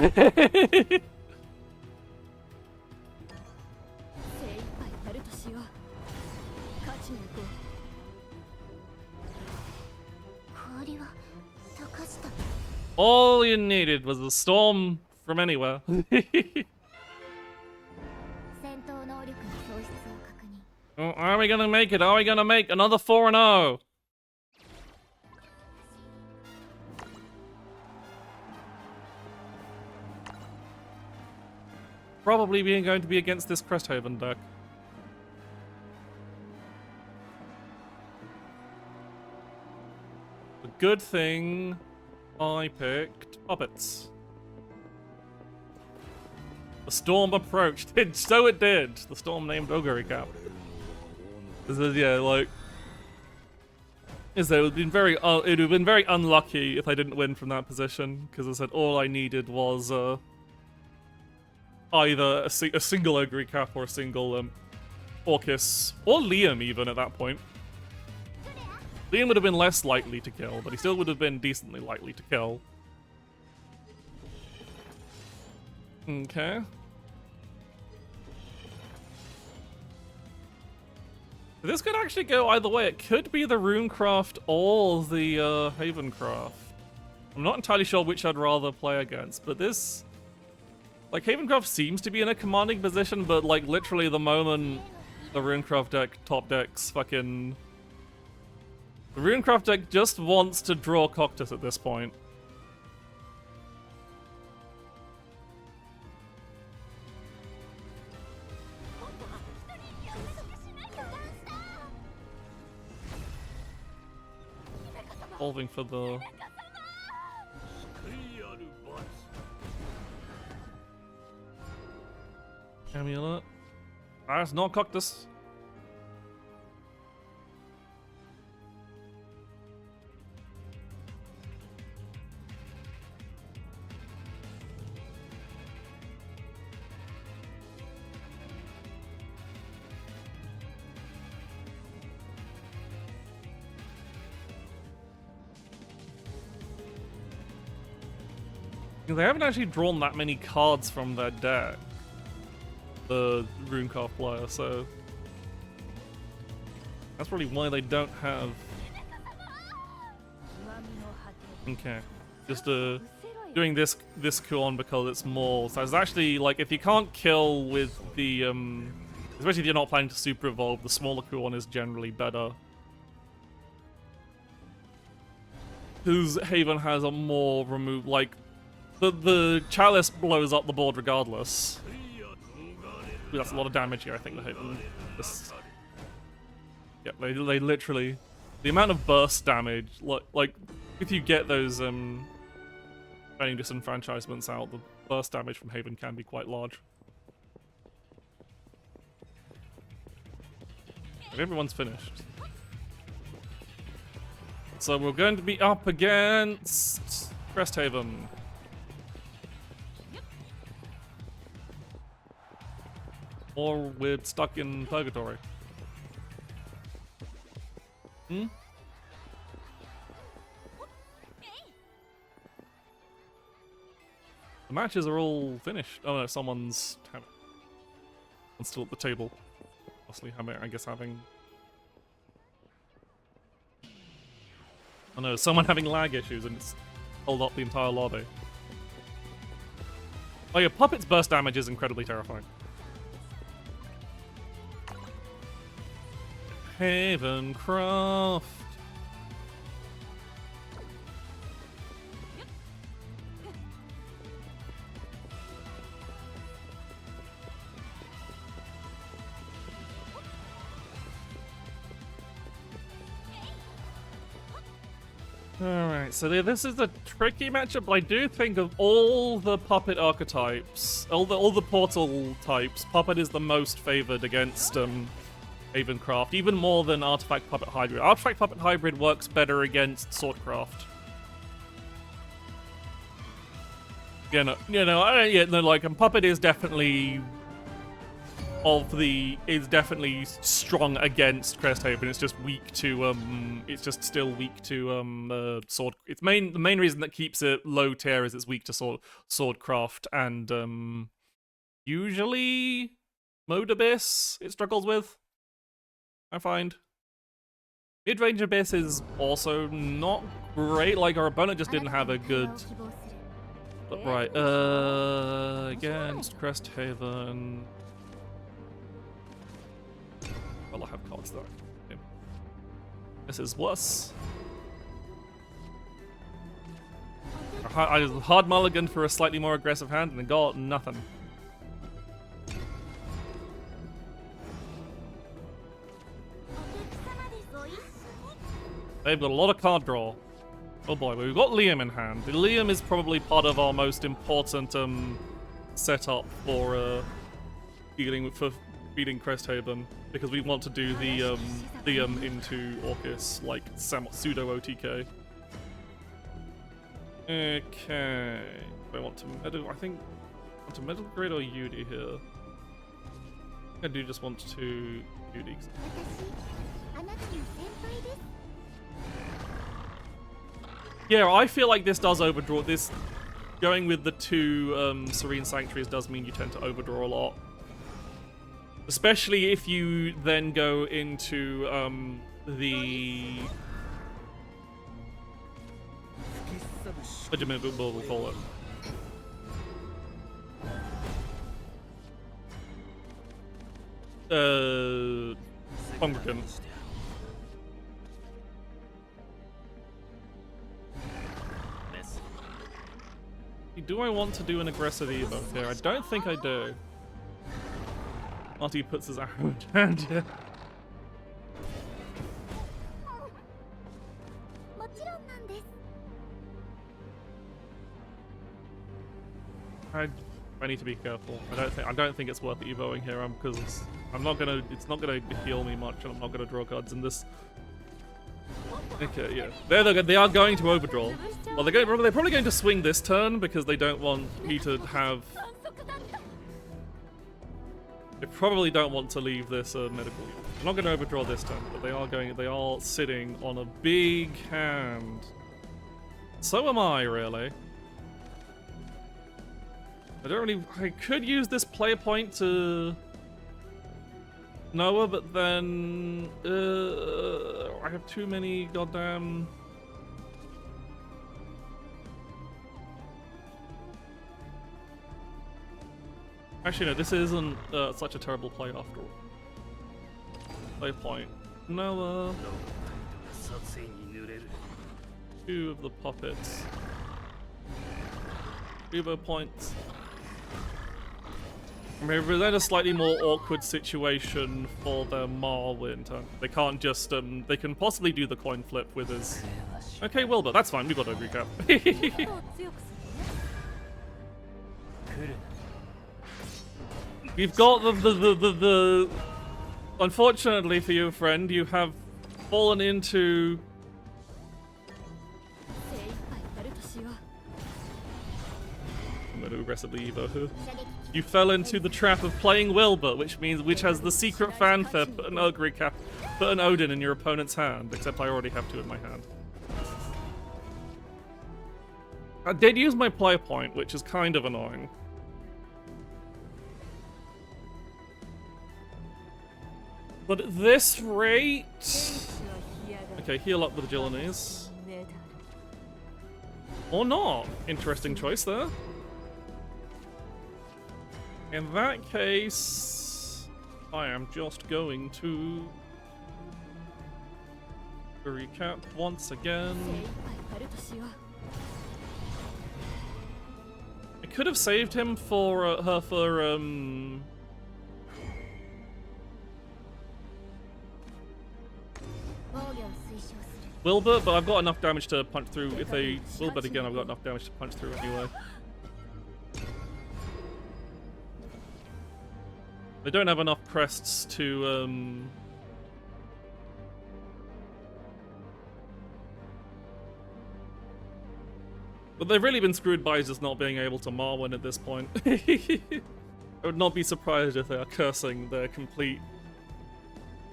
Speaker 1: All you needed was a Storm from anywhere. Oh, are we gonna make it? Are we gonna make another 4-0? Probably being going to be against this Cresthaven deck. The good thing I picked puppets. The Storm approached. So it did. The Storm named Ogre Cap. This is, yeah, like, it would have been very unlucky if I didn't win from that position, because I said all I needed was either a single Ogre Cap or a single Orcus, or Liam even at that point. Liam would have been less likely to kill, but he still would have been decently likely to kill. Okay. This could actually go either way. It could be the Runecraft or the Havencraft. I'm not entirely sure which I'd rather play against, but this... Like, Havencraft seems to be in a commanding position, but, like, literally the moment the Runecraft deck top decks fucking... The Runecraft deck just wants to draw Coctus at this point. Evolving for the... Amulet. Ah, it's not Coctus. They haven't actually drawn that many cards from their deck, the Runecraft player, so that's probably why they don't have... Okay, just doing this Kuon because it's more... So it's actually, like, if you can't kill with the, especially if you're not planning to Super Evolve, the smaller Kuon is generally better. Because Haven has a more remove, like, the Chalice blows up the board regardless. Ooh, that's a lot of damage here, I think, the Haven. Yeah, they literally... The amount of burst damage, like if you get those training disenfranchisements out, the burst damage from Haven can be quite large. Like, everyone's finished. So we're going to be up against Cresthaven. Or we're stuck in Purgatory. Hmm? The matches are all finished. Oh no, someone's still at the table. Possibly, I guess, having... Oh no, someone having lag issues and it's pulled up the entire lobby. Oh yeah, Puppet's burst damage is incredibly terrifying. Havencraft. Alright, so this is a tricky matchup, but I do think of all the Puppet archetypes, all the portal types, Puppet is the most favored against Havencraft, even more than Artifact Puppet Hybrid. Artifact Puppet Hybrid works better against Swordcraft. Like, Puppet is definitely strong against Cresthaven. It's just weak to still weak to Sword. The main reason that keeps it low tier is it's weak to Swordcraft and usually Mode Abyss it struggles with, I find. Mid-range Abyss is also not great. Like, our opponent just didn't have a good... But right, against Cresthaven... Well, I have cards though. Okay. This is worse. I hard mulligan for a slightly more aggressive hand and got nothing. They've got a lot of card draw. Oh boy, we've got Liam in hand. Liam is probably part of our most important setup for beating Cresthaven, because we want to do the Liam into Orcus, like pseudo OTK. Okay. Do I want to I think I want to Metal Grade or Yudi here. I do just want to Yudi. Yeah, I feel like this does overdraw. This going with the two Serene Sanctuaries does mean you tend to overdraw a lot. Especially if you then go into the what do you mean we'll call it? Pumpkin. Do I want to do an aggressive evo here? I don't think I do. After he puts his arrow down, yeah. I need to be careful. I don't think it's worth evoing here because I'm not gonna. It's not gonna heal me much, and I'm not gonna draw cards in this. Okay, yeah, they are going to overdraw. Well, they're probably going to swing this turn because they don't want me to have. They probably don't want to leave this medical. They're not going to overdraw this turn, but they are going. They are sitting on a big hand. So am I, really. I don't really. I could use this player point to Noah, but then I have too many goddamn. Actually, no. This isn't such a terrible play after all. Play point. Noah. Two of the puppets. Evo points. I mean, we're in a slightly more awkward situation for the Marwyn turn. They can't just, they can possibly do the coin flip with his... Okay, Wilbur, that's fine, we've got to recap. We've got the... Unfortunately for you, friend, you have fallen into... I'm going to aggressively evo. You fell into the trap of playing Wilbur, which has the secret fanfare, put an Ogre cap, put an Odin in your opponent's hand, except I already have two in my hand. I did use my play point, which is kind of annoying. But at this rate... Okay, heal up with Agilities. Or not. Interesting choice there. In that case, I am just going to recap once again. I could have saved him for her for Wilbur, but I've got enough damage to punch through. If they Wilbur again, I've got enough damage to punch through anyway. They don't have enough crests to, But they've really been screwed by just not being able to Marwyn at this point. I would not be surprised if they are cursing their complete...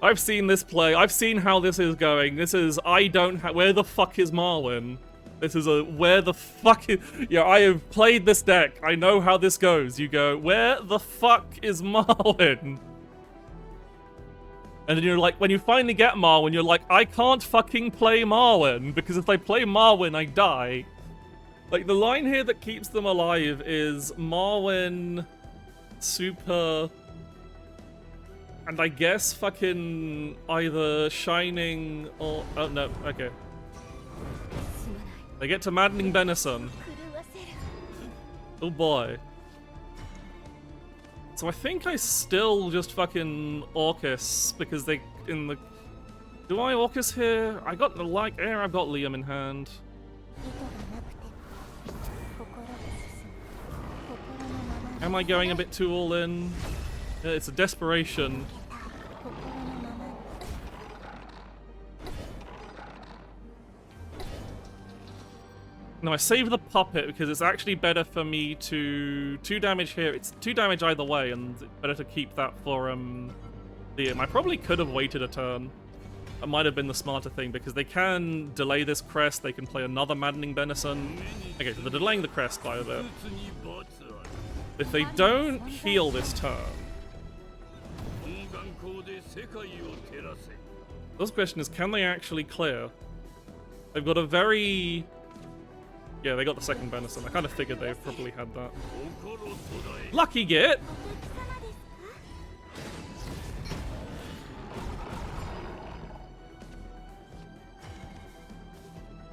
Speaker 1: I've seen this play. I've seen how this is going. This is, where the fuck is Marwyn? This is a, where the fuck is... Yeah, I have played this deck. I know how this goes. You go, where the fuck is Marwyn? And then you're like, when you finally get Marwyn, you're like, I can't fucking play Marwyn, because if I play Marwyn, I die. Like, the line here that keeps them alive is Marwyn, super... And I guess fucking either Shining or... Oh, no, okay. They get to Maddening Benison. Oh boy. So I think I still just fucking Orcus, because they... in the... Do I Orcus here? I got the like air, I've got Liam in hand. Am I going a bit too all in? Yeah, it's a desperation. No, I save the puppet because it's actually better for me to 2 damage here. It's 2 damage either way, and it's better to keep that for Liam. I probably could have waited a turn. That might have been the smarter thing because they can delay this crest. They can play another Maddening Benison. Okay, so they're delaying the crest by a bit. If they don't heal this turn, This question is, can they actually clear? They've got a very... Yeah, they got the second venison. I kind of figured they probably had that. Lucky git!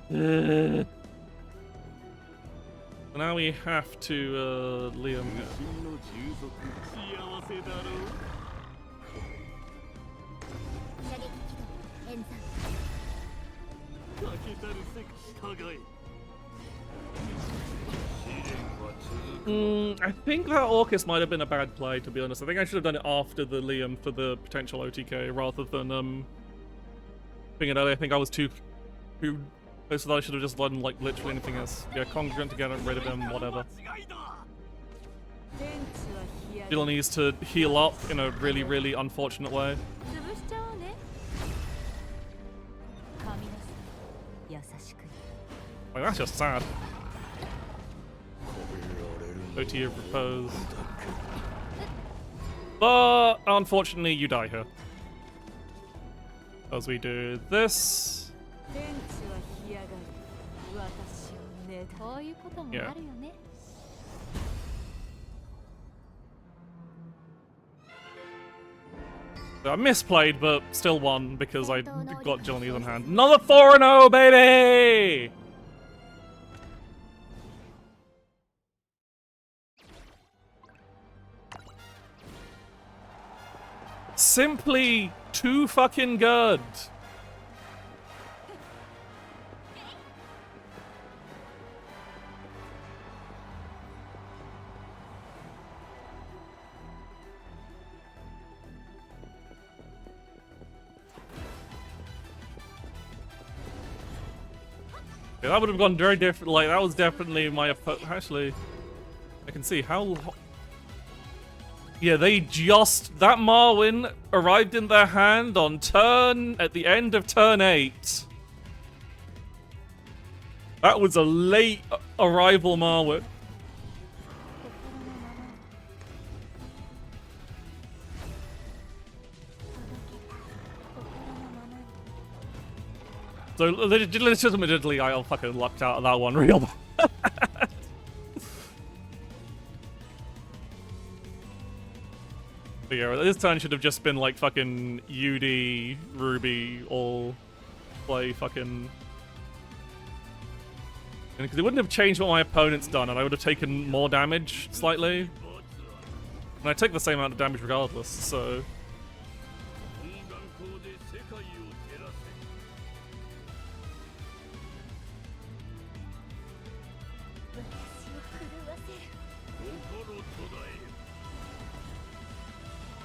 Speaker 1: So now we have to, Liam. I think that Orcus might have been a bad play, to be honest. I think I should have done it after the Liam for the potential OTK rather than doing it earlier. I think I was too close to that. I should have just done like literally anything else. Yeah, congruent to get rid of him, whatever. Jill needs to heal up in a really, really unfortunate way. Like, that's just sad. OT of repose. But unfortunately, you die here. As we do this. Yeah. I misplayed, but still won because I got Jillian in hand. Another 4-0, baby! Simply too fucking good. Yeah, that would have gone very different. Like, that was definitely my actually, I can see how. Yeah, they just... That Marwyn arrived in their hand on at the end of turn 8. That was a late arrival Marwyn. So, legitimately, I fucking lucked out of that one real bad. Yeah, this turn should have just been like fucking UD, Ruby, all play fucking... Because it wouldn't have changed what my opponent's done, and I would have taken more damage, slightly. And I take the same amount of damage regardless, so...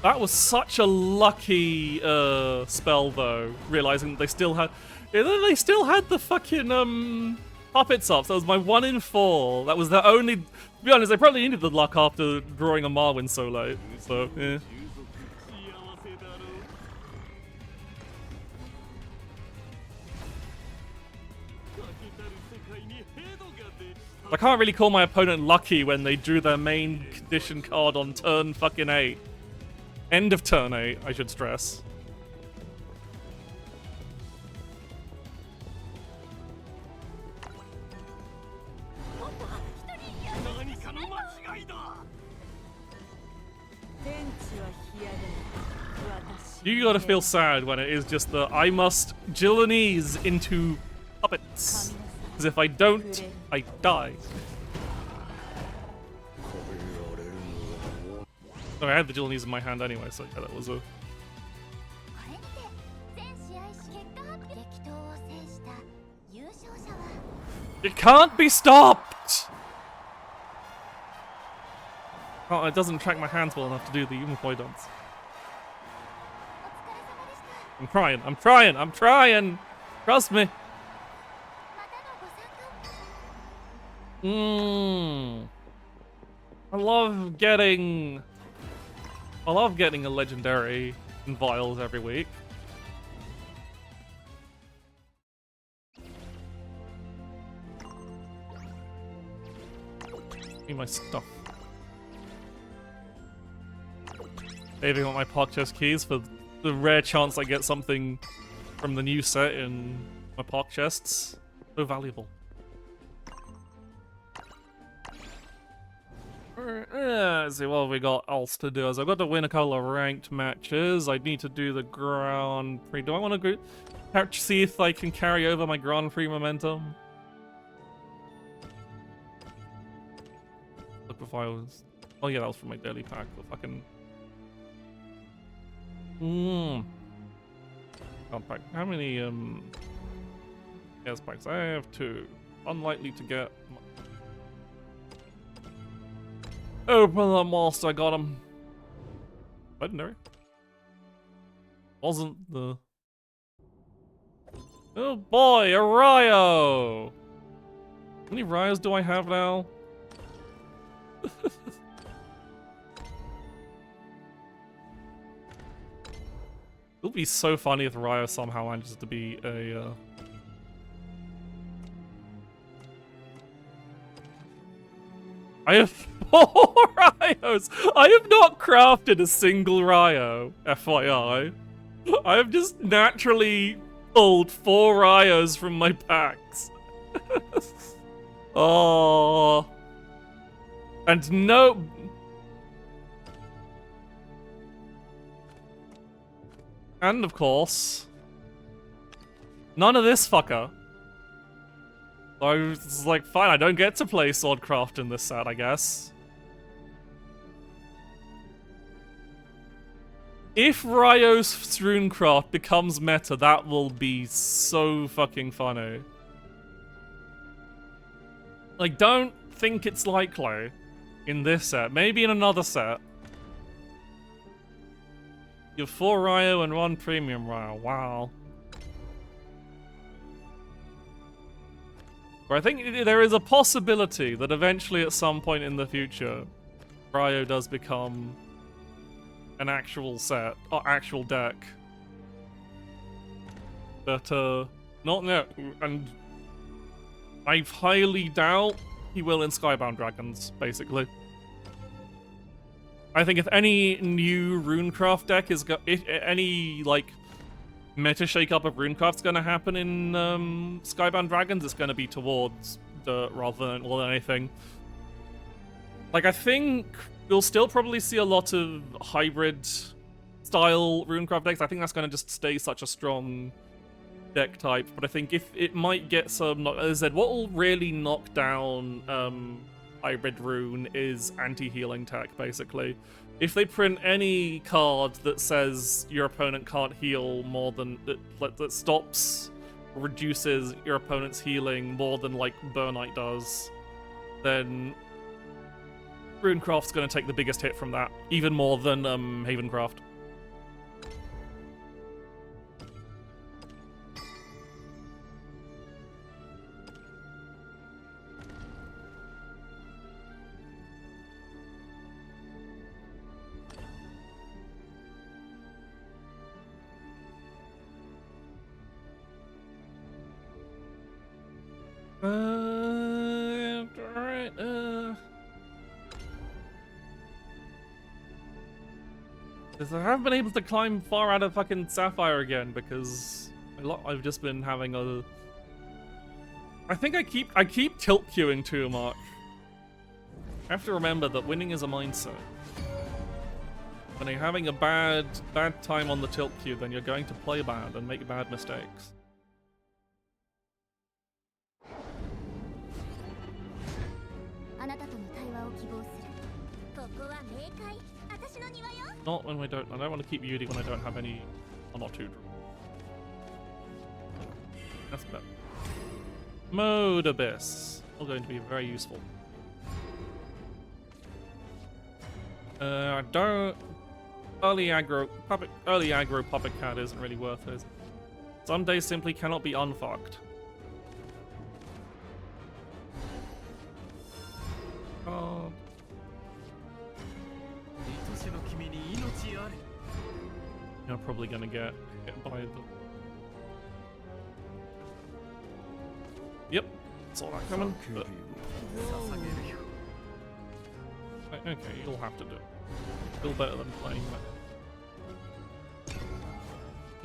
Speaker 1: That was such a lucky spell, though. Realizing that they still had, the fucking puppets up. So that was my 1 in 4. That was the only. To be honest, they probably needed the luck after drawing a Marwyn so late. So yeah. I can't really call my opponent lucky when they drew their main condition card on turn fucking 8. End of turn 8, I should stress. You gotta feel sad when it is just the I must Jillanese into puppets. Because if I don't, I die. Oh, I had the Jillanese in my hand anyway, so yeah, that was a... It can't be stopped! Oh, it doesn't track my hands well enough to do the Umapoi dance. I'm trying, I'm trying, I'm trying! Trust me! I love getting a legendary in vials every week. Need my stuff. Saving all my podcast keys for the rare chance I get something from the new set in my park chests. So valuable. Let's see what we got else to do. As I've got to win a couple of ranked matches. I need to do the Grand Prix. Do I want to go see if I can carry over my Grand Prix momentum? Look if I was... Oh yeah, that was from my daily pack. The fucking... Can't pack. How many gas packs? I have 2. Unlikely to get... Open them whilst I got them. Legendary. Wasn't the... Oh boy, a Ryo! How many Ryos do I have now? It would be so funny if Ryo somehow manages to be a... I have 4 Ryos! I have not crafted a single Ryo, FYI. I have just naturally pulled 4 Ryos from my packs. Oh. And no... And of course... None of this fucker. So I was like, fine, I don't get to play Swordcraft in this set, I guess. If Ryo's Runecraft becomes meta, that will be so fucking funny. Like, don't think it's likely in this set. Maybe in another set. You have 4 Ryo and 1 Premium Ryo. Wow. But I think there is a possibility that eventually at some point in the future, Ryo does become an actual set, or actual deck. But, not yet. And I highly doubt he will in Skybound Dragons, basically. I think if any new Runecraft deck is if any, like, meta shakeup of Runecraft's gonna happen in Skybound Dragons, it's gonna be towards Dirt rather than anything. Like, I think we'll still probably see a lot of hybrid style Runecraft decks. I think that's gonna just stay such a strong deck type, but I think if it might get some, as I said, what will really knock down hybrid Rune is anti-healing tech, basically. If they print any card that says your opponent can't heal more than... that stops, reduces your opponent's healing more than, like, Burnite does, then Runecraft's gonna take the biggest hit from that, even more than Havencraft. Alright, I haven't been able to climb far out of fucking Sapphire again because I've just been having a... I think I keep tilt queuing too much. I have to remember that winning is a mindset. When you're having a bad time on the tilt queue, then you're going to play bad and make bad mistakes. Not when I don't want to keep Yudi when I don't have any, or not two. That's better. Mode Abyss. All going to be very useful. I don't... Early aggro puppet cat isn't really worth it. Some days simply cannot be unfucked. Oh. You're probably gonna get hit by the... Yep, saw that coming. But... Okay, you'll have to do it. Still better than playing that.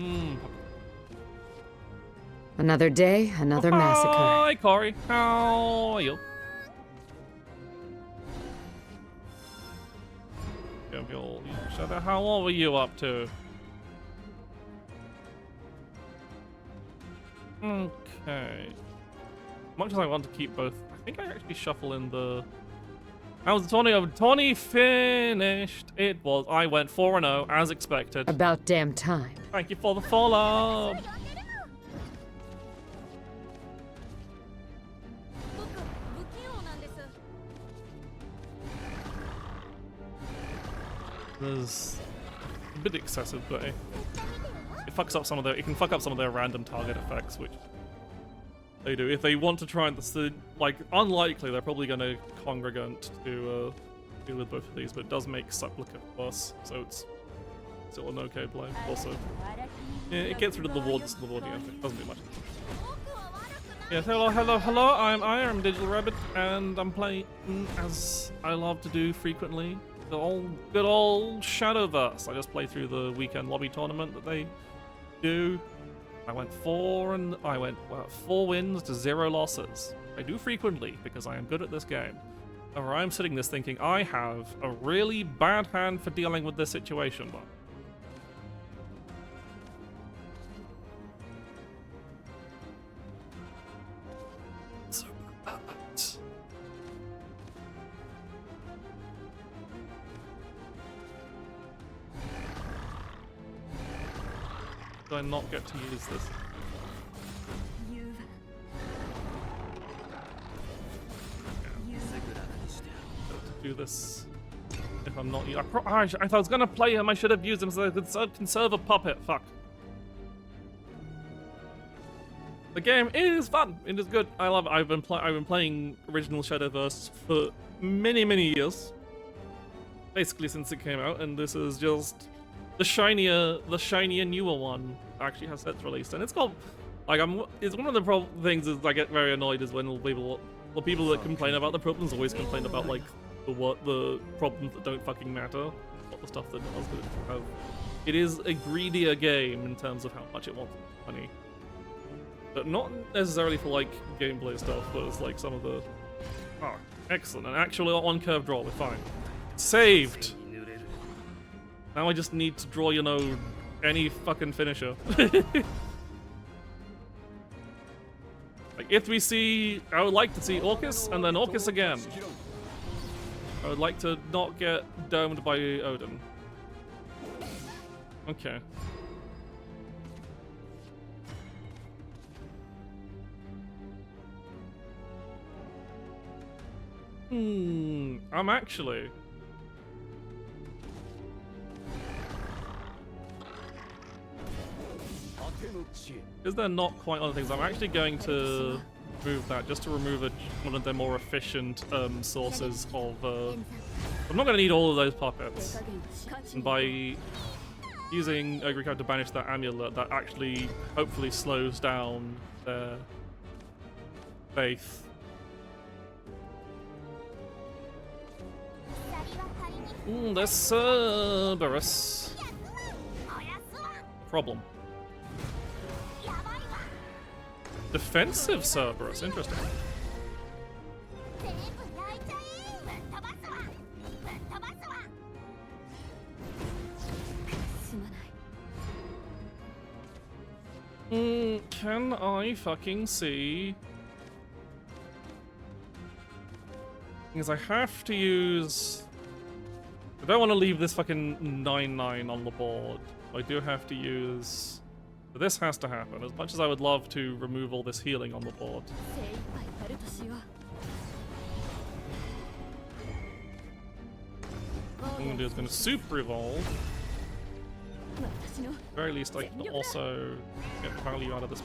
Speaker 1: Hmm.
Speaker 2: Another day, another massacre.
Speaker 1: Hi, Corey. How are you? Shadow, how were you up to? Okay. Much as I want to keep both, I think I actually shuffle in the... How was the tourney? Tourney finished. It was. I went 4-0 as expected.
Speaker 2: About damn time.
Speaker 1: Thank you for the follow. There's a bit excessive, but it fucks up some of their. It can fuck up some of their random target effects, which they do. If they want to try and like, unlikely, they're probably going to congregate to deal with both of these, but it does make supplicant worse, so it's still an okay play. Also, yeah, it gets rid of the wards, yeah, it doesn't do much. Yes, hello, I'm Digital Rabbit, and I'm playing, as I love to do frequently, the good old Shadowverse. I just played through the weekend lobby tournament that they do. I went 4 wins to 0 losses. I do frequently because I am good at this game. However, I'm sitting this thinking I have a really bad hand for dealing with this situation, but so bad. Do I not get to use this? Do this if I'm not. I thought I was gonna play him. I should have used him so I could conserve a puppet. Fuck. The game is fun. It is good. I love it. I've been playing original Shadowverse for many years, basically since it came out, and this is just the shinier newer one. Actually has sets released, and it's called like it's one of the things is I get very annoyed is when people that complain about the problems always complain about like the problems that don't fucking matter, not the stuff that does. It is a greedier game in terms of how much it wants money, but not necessarily for like gameplay stuff, but it's like some of the excellent, and actually on curve draw, we're fine. Saved. Now I just need to draw, you know, any fucking finisher. Like if we see, I would like to see Orcus and then Orcus again. I would like to not get domed by Odin. Okay. I'm actually... Is there not quite other things? I'm actually going to move that just to remove one of the more efficient sources of... I'm not going to need all of those puppets. And by using Ogre Card to banish that amulet, that actually hopefully slows down their faith. There's Cerberus. Problem. Defensive Cerberus, interesting. Can I fucking see? Because I have to use... I don't want to leave this fucking 9/9 on the board. I do have to use... But this has to happen, as much as I would love to remove all this healing on the board. What I'm going to do is going to super evolve. At the very least, I can also get value out of this.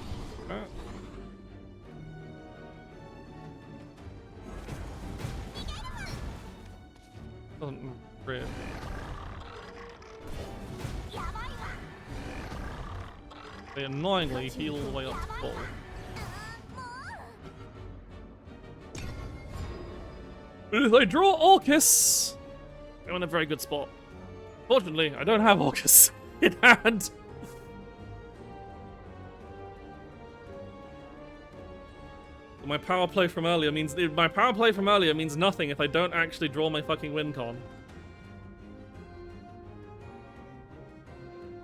Speaker 1: Doesn't really. They annoyingly heal all the way up to full. But if I draw Orcus, I'm in a very good spot. Fortunately, I don't have Orcus in hand. My power play from earlier means nothing if I don't actually draw my fucking win con.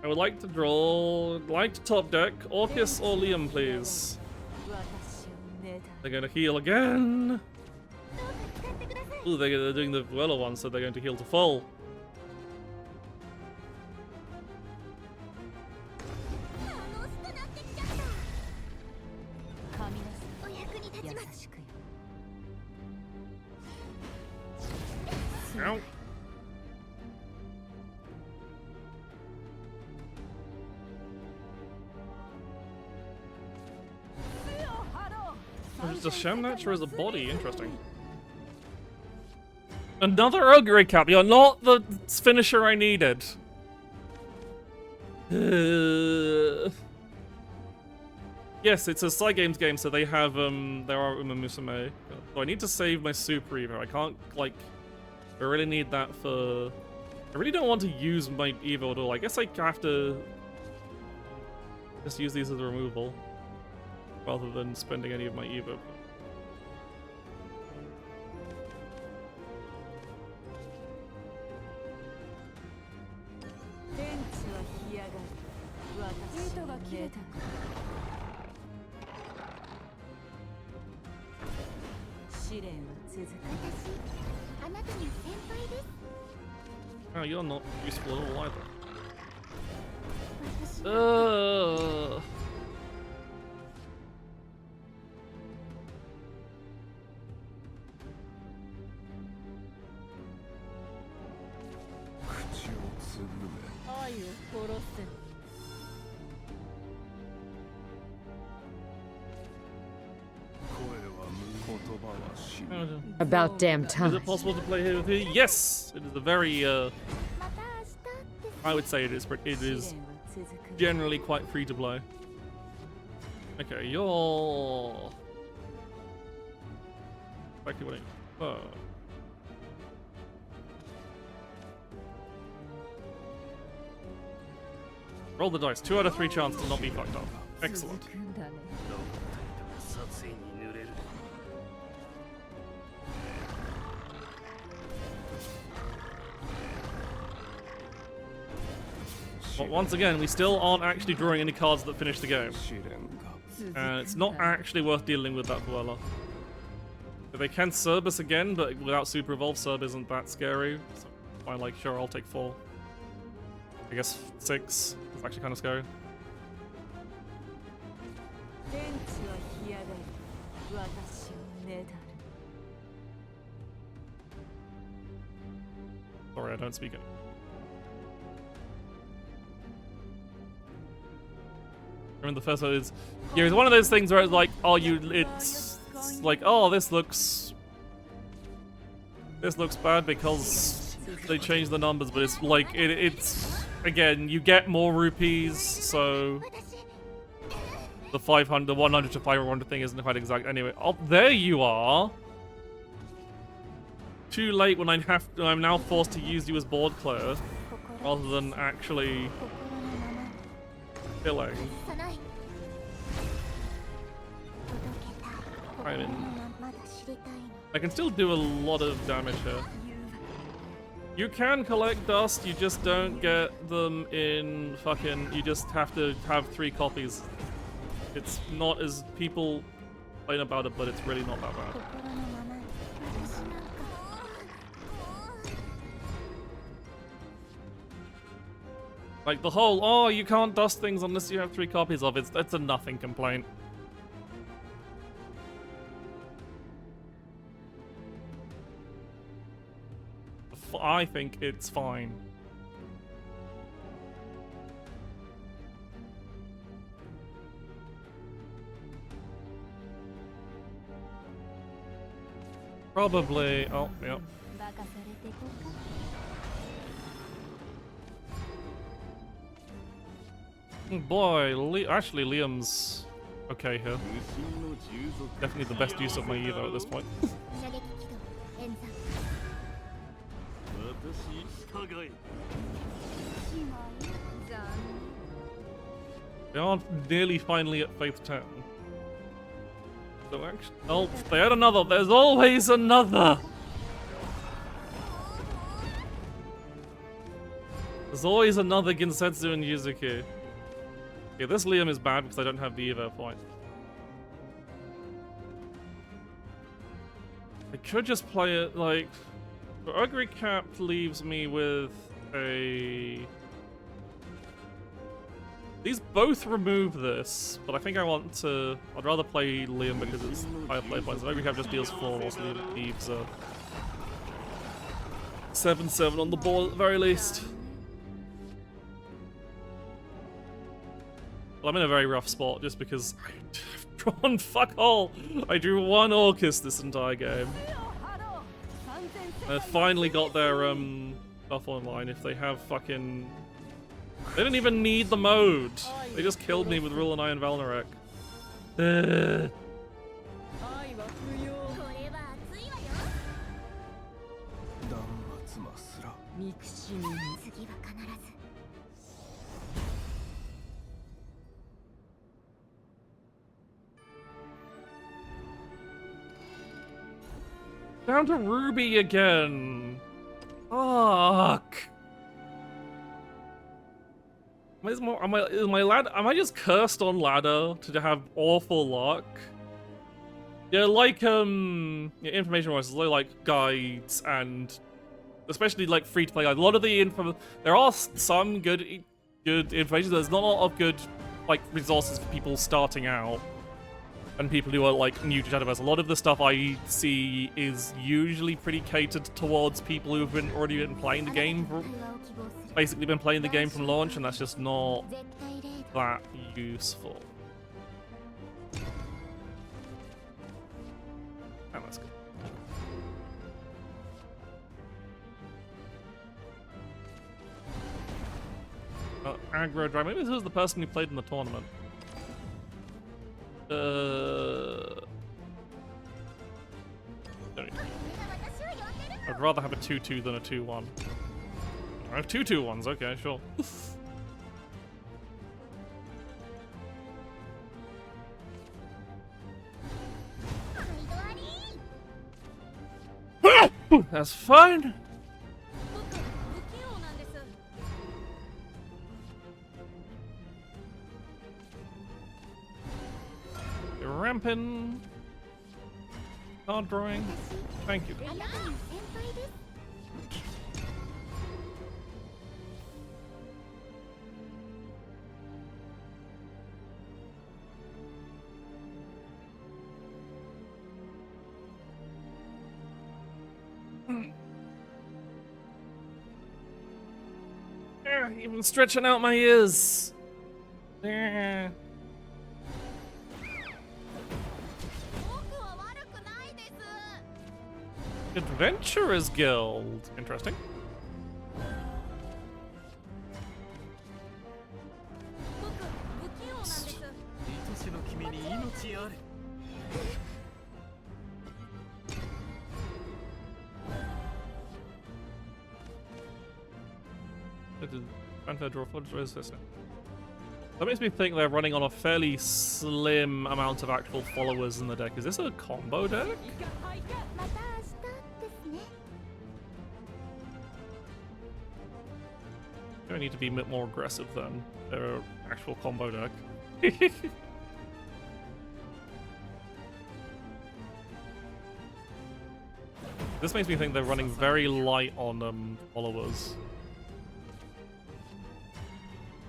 Speaker 1: I would like to top deck Orcus or Liam, please. They're going to heal again. Ooh, they're doing the Vuelo one, so they're going to heal to full. Ow. There's a Shamnatcher as a body, interesting. Another Ogre Cap, you're not the finisher I needed. Yes, it's a Cygames game, so they have, there are Uma Musume. So I need to save my Super Evo. I can't, like, I really need that for... I really don't want to use my Evo at all. I guess I have to just use these as a removal, rather than spending any of my Evo. Oh, you're not useful at all either.
Speaker 2: About damn time.
Speaker 1: Is it possible to play here with you? Yes! It is a very, I would say it is generally quite free to play. Okay, you're... Actually, what are you? Roll the dice. 2 out of 3 chance to not be fucked up. Excellent. But once again, we still aren't actually drawing any cards that finish the game. And it's not actually worth dealing with that Vuela. They can Serb us again, but without Super Evolve, Serb isn't that scary. So I'm like, sure, I'll take 4. I guess 6. It's actually kind of scary. Sorry, I don't speak it. I mean, the first one is, yeah, it's one of those things where it's like, oh, it's like, oh, this looks bad because they changed the numbers, but it's like, it's, again, you get more rupees, so the 100 to 500 thing isn't quite exact. Anyway, oh, there you are. Too late when I'm now forced to use you as board clear, rather than actually killing. I mean, I can still do a lot of damage here. You can collect dust, you just don't get them in fucking... You just have to have 3 copies. It's not as people complain about it, but it's really not that bad. Like the whole, oh, you can't dust things unless you have 3 copies of it, that's a nothing complaint. I think it's fine. Probably, oh, yep. Boy, actually Liam's okay here. Definitely the best use of my Evo at this point. They are nearly finally at Faith 10. So actually, oh, they had another. There's always another. There's always another Ginsetsu and Yuzuki. Okay, this Liam is bad because I don't have the Evo point. I could just play it like... The Ugly Cap leaves me with a... These both remove this, but I think I want to... I'd rather play Liam because it's higher play points. The Ugly Cap just deals 4, whilst Liam leaves 7-7 on the board at the very least. Well, I'm in a very rough spot just because I've drawn fuck all. I drew 1 Orcus this entire game. I finally got their stuff online. If they have fucking... They didn't even need the mode. They just killed me with Rule and Iron Valnarek. Down to Ruby again. Fuck. Am I just cursed on ladder to have awful luck? Yeah, like yeah, information wise, like guides and especially like free to play guides. A lot of the info, there are some good information. There's not a lot of good like resources for people starting out. And people who are like new to Shadowverse. A lot of the stuff I see is usually pretty catered towards people who've already been playing the game, basically been playing the game from launch, and that's just not that useful. And that's good. Aggro Drive. Maybe this was the person who played in the tournament. I'd rather have a 2-2 than a 2-1. I have 2 2-1s, okay, sure. That's fine. Ramping. Card drawing. Thank you. Even stretching out my ears. Adventurers Guild. Interesting. That makes me think they're running on a fairly slim amount of actual followers in the deck. Is this a combo deck? I need to be a bit more aggressive than their actual combo deck. This makes me think they're running very light on followers.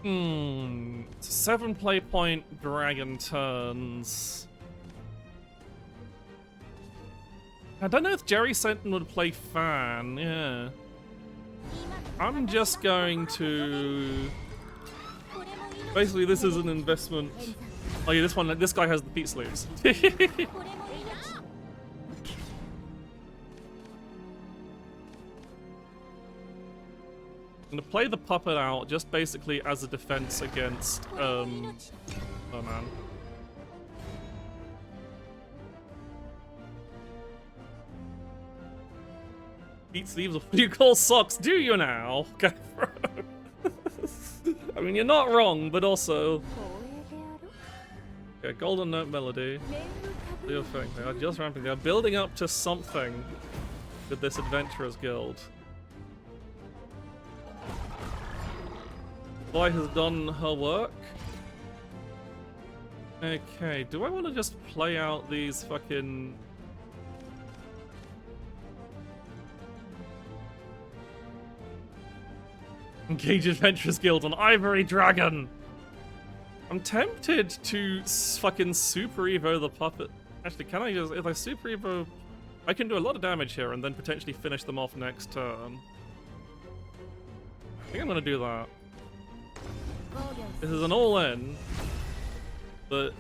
Speaker 1: It's 7 play point dragon turns. I don't know if Jerry Senton would play fan, yeah. I'm just going to... Basically, this is an investment. Oh yeah, this guy has the peat sleeves. I'm gonna play the puppet out just basically as a defense against, oh man. Peat sleeves, what do you call socks? Do you now? I mean, you're not wrong, but also... Okay, Golden Note Melody. Do your thing. They are just ramping. They are building up to something with this Adventurers Guild. Boy has done her work. Okay, do I want to just play out these fucking... Engage Adventurers Guild on Ivory Dragon! I'm tempted to fucking Super Evo the puppet. Actually, can I just... If I Super Evo... I can do a lot of damage here and then potentially finish them off next turn. I think I'm gonna do that. This is an all-in, but...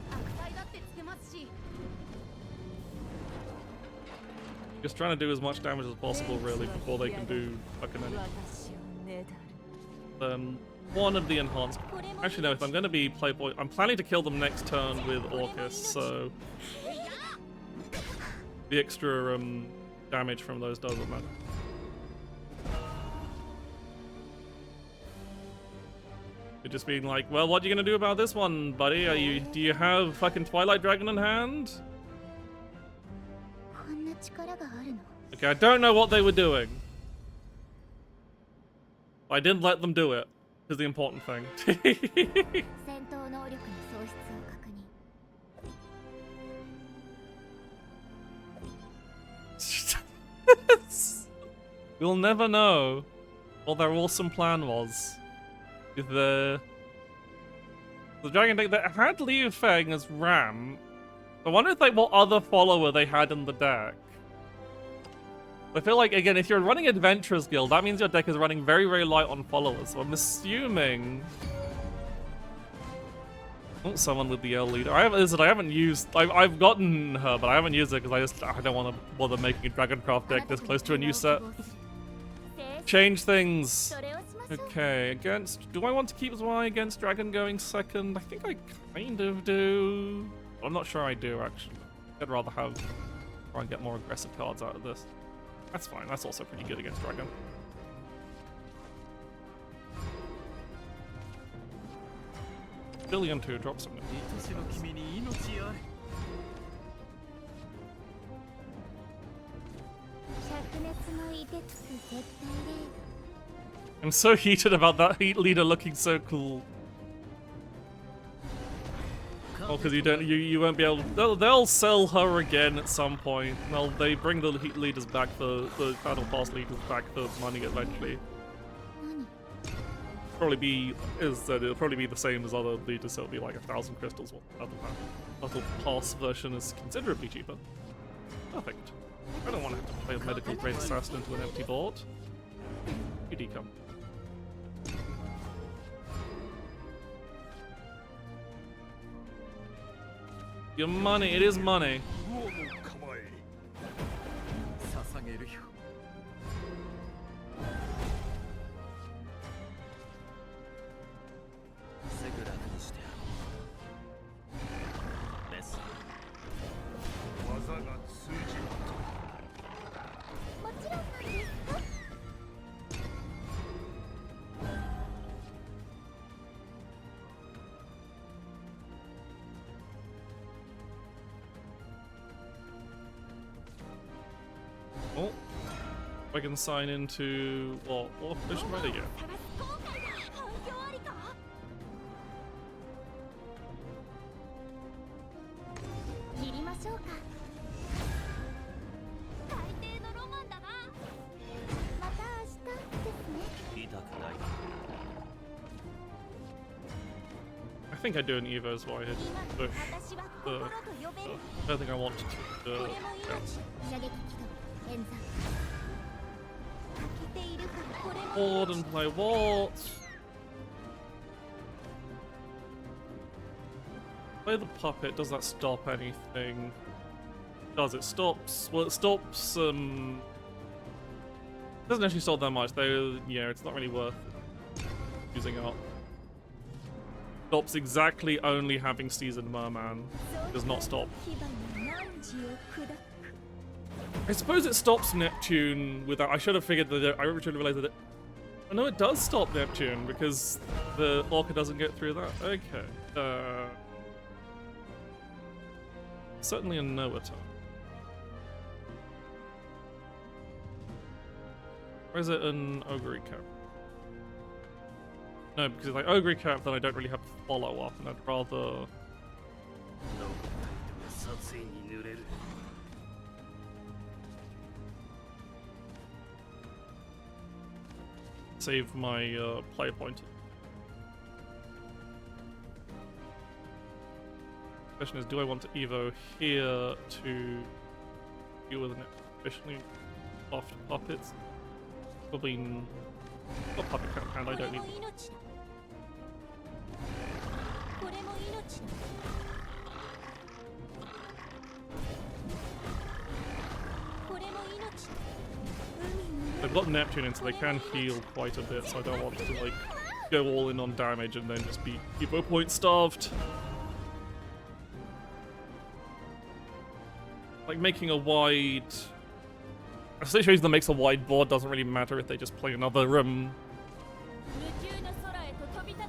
Speaker 1: Just trying to do as much damage as possible, really, before they can do fucking anything. One of the enhanced... Actually, no, if I'm going to be Playboy... I'm planning to kill them next turn with Orcus, so... The extra damage from those doesn't matter. You're just being like, well, what are you going to do about this one, buddy? Do you have fucking Twilight Dragon in hand? Okay, I don't know what they were doing. I didn't let them do it, is the important thing. We'll never know what their awesome plan was. With the dragon deck that had Liu Feng as Ram. I wonder if, like, what other follower they had in the deck. I feel like, again, if you're running Adventurers Guild, that means your deck is running very, very light on followers. So I'm assuming... Oh, someone with the L leader. I've gotten her, but I haven't used it because I don't want to bother making a Dragoncraft deck this close to a new set. Change things. Okay, against... Do I want to keep Zwei against Dragon going second? I think I kind of do. I'm not sure I do, actually. I'd rather try and get more aggressive cards out of this. That's fine, that's also pretty good against Dragon. Billion 2, drop something. I'm so heated about that Heat Leader looking so cool. Oh, because you won't be able to, they'll sell her again at some point. They bring the Heat Leaders back, the Battle Pass leaders back for money eventually. It'll probably be the same as other leaders, so it'll be like 1,000 crystals. Well, Battle Pass version is considerably cheaper. Perfect. I don't want to have to play a medical grade assassin into an empty board. You decom. Your money, it is money. Oh, I can sign into what? What position ready yet? I think I do an Evo as well. I hit push. I don't think I want to. Board and play what? Play the puppet. Does that stop anything? Does it stops? Well, it stops. Doesn't actually stop that much. Though, yeah, it's not really worth using up. Stops exactly only having Seasoned Merman. Does not stop. I suppose it stops Neptune without. I should have figured that. I should have realized that. Oh, no, it does stop Neptune because the Orca doesn't get through that. Okay. certainly a Noah type. Or is it an Ogre cap? No, because if I Ogre cap, then I don't really have follow up, and I'd rather. Save my player point. Question is, do I want to Evo here to deal with an officially buffed puppets? Probably not puppet count hand, I don't need. They've got Neptune in, so they can heal quite a bit, so I don't want to like go all in on damage and then just be Evo point starved. Like making a wide a situation that makes a wide board doesn't really matter if they just play another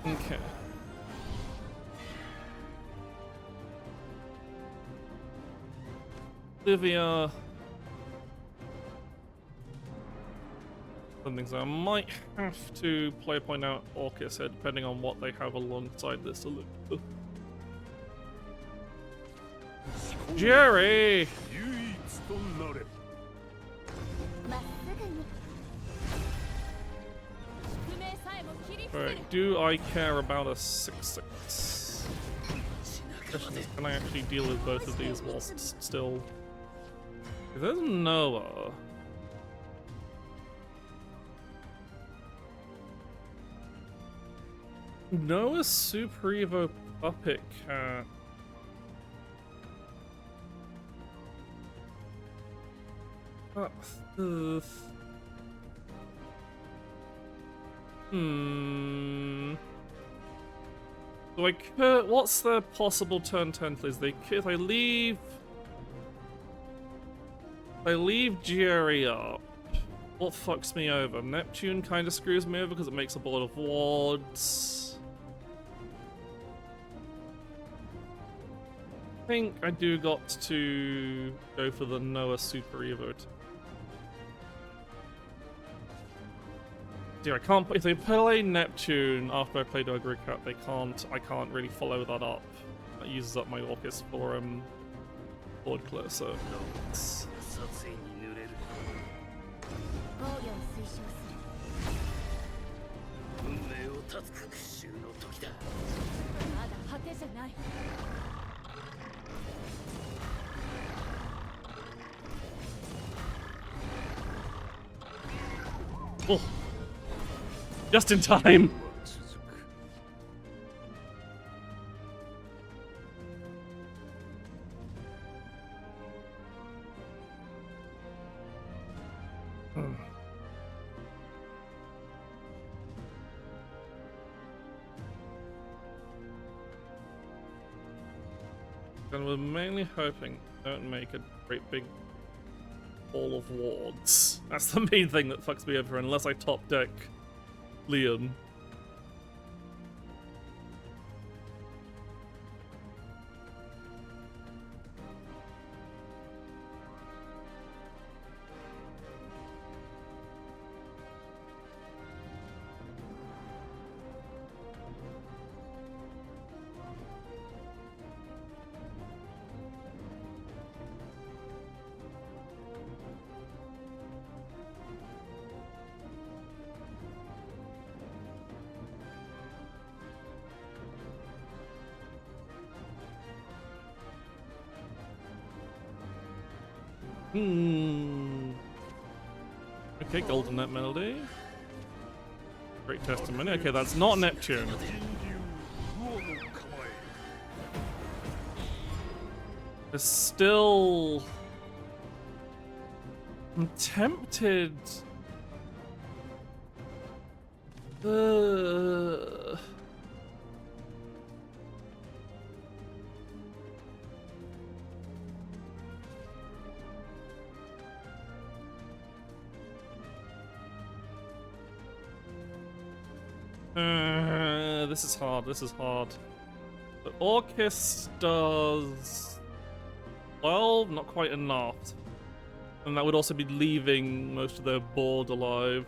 Speaker 1: Okay. Olivia. Some things I might have to play point out Orcus here, depending on what they have alongside this. Jerry! Alright, do I care about a 6/6? Question is, can I actually deal with both of these whilst still? If there's Noah. Noah Super Evo Puppet Cat. So I could. What's the possible turn 10 please? If I leave Jerry up, what fucks me over? Neptune kind of screws me over because it makes up a lot of wards. I think I do got to go for the Noah Super Evo. Yeah, I can't. If they play Neptune after I play Ogre Cat, I can't really follow that up. That uses up my Orcus for board clear, so. Oh. Just in time. And we're mainly hoping they don't make a great big ball of wards. That's the main thing that fucks me over unless I top deck Leon. Okay, Golden Net Melody. Great testimony. Okay, that's not Neptune. There's still... I'm tempted. This is hard, this is hard. The Orcus does... 12, not quite enough. And that would also be leaving most of their board alive.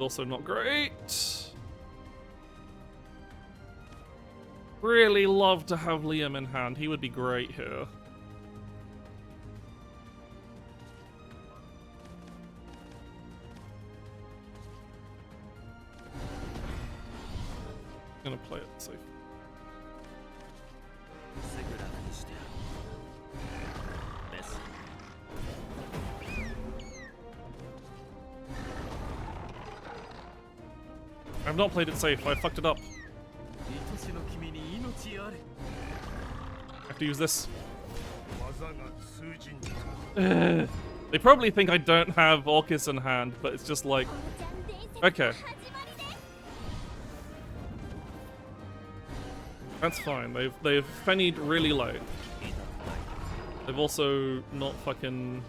Speaker 1: Also not great. Really love to have Liam in hand. He would be great here. I'm gonna play it safe. I've not played it safe. I fucked it up. I have to use this. They probably think I don't have Orcus in hand, but it's just like, okay. That's fine. They've fennied really low. They've also not fucking.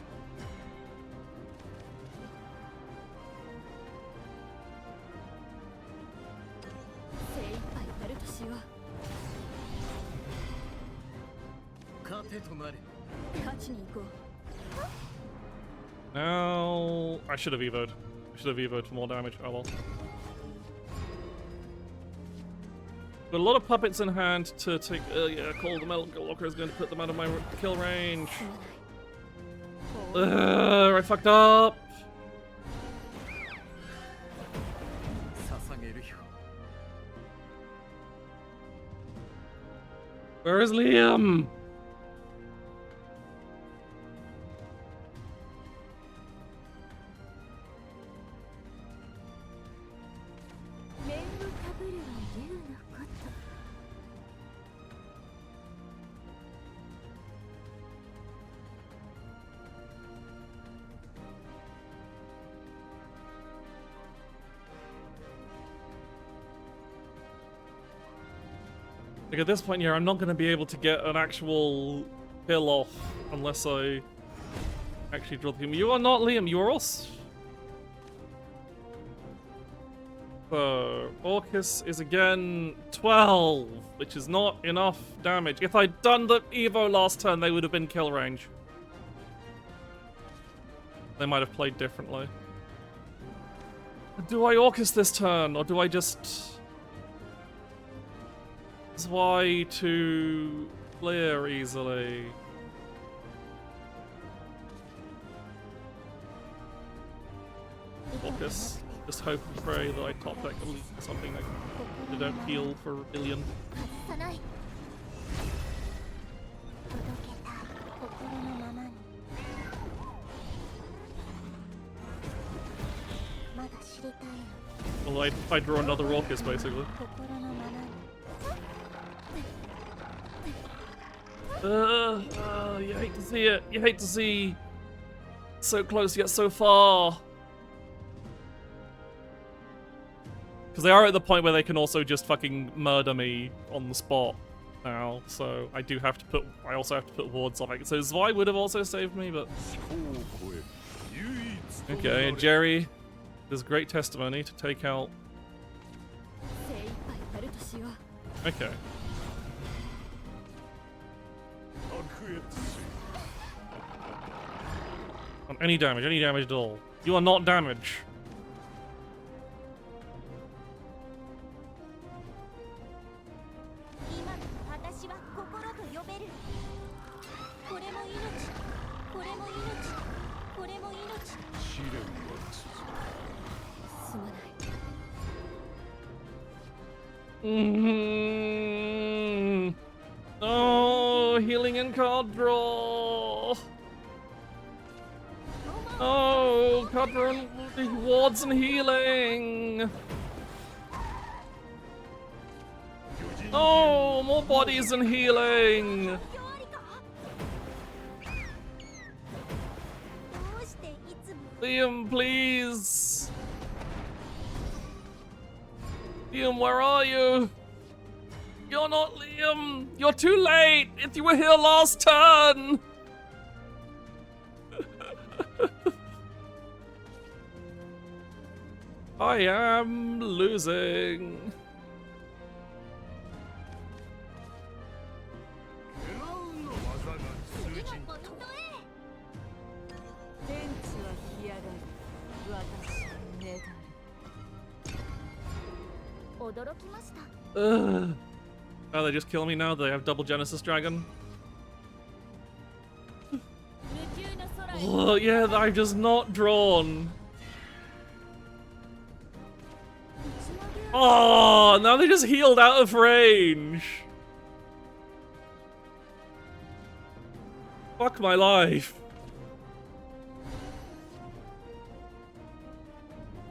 Speaker 1: Now I should have evoed. I should have evoed for more damage. Oh well. Got a lot of puppets in hand to take. Yeah, Call the Metal Walker is going to put them out of my kill range. I fucked up. Where is Liam? Like at this point here, I'm not going to be able to get an actual kill off unless I actually draw him. You are not Liam, you are us. So, Orcus is again 12, which is not enough damage. If I'd done the Evo last turn, they would have been kill range. They might have played differently. Do I Orcus this turn, or do I just Y to clear easily? Focus. Just hope and pray that I top deck something that I don't heal for a billion. Well, I draw another Raucous, basically. You hate to see it. You hate to see so close yet so far. Because they are at the point where they can also just fucking murder me on the spot now. So I do have to put. I also have to put wards on it. So Zwei would have also saved me, but okay, Jerry. There's great testimony to take out. Okay. On any damage at all. You are not damage. Oh, healing and card draw. Oh, card draw wards and healing. Oh, more bodies and healing. Liam, please. Liam, where are you? You're not Liam. You're too late. If you were here last turn. I am losing. Ugh. Oh, they just kill me now? They have double Genesis Dragon? Oh, yeah, I've just not drawn. Oh, now they just healed out of range. Fuck my life.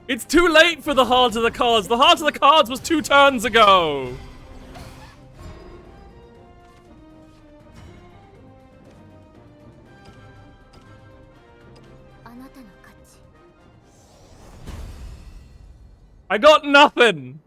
Speaker 1: It's too late for the Heart of the Cards. The Heart of the Cards was 2 turns ago. I got nothing.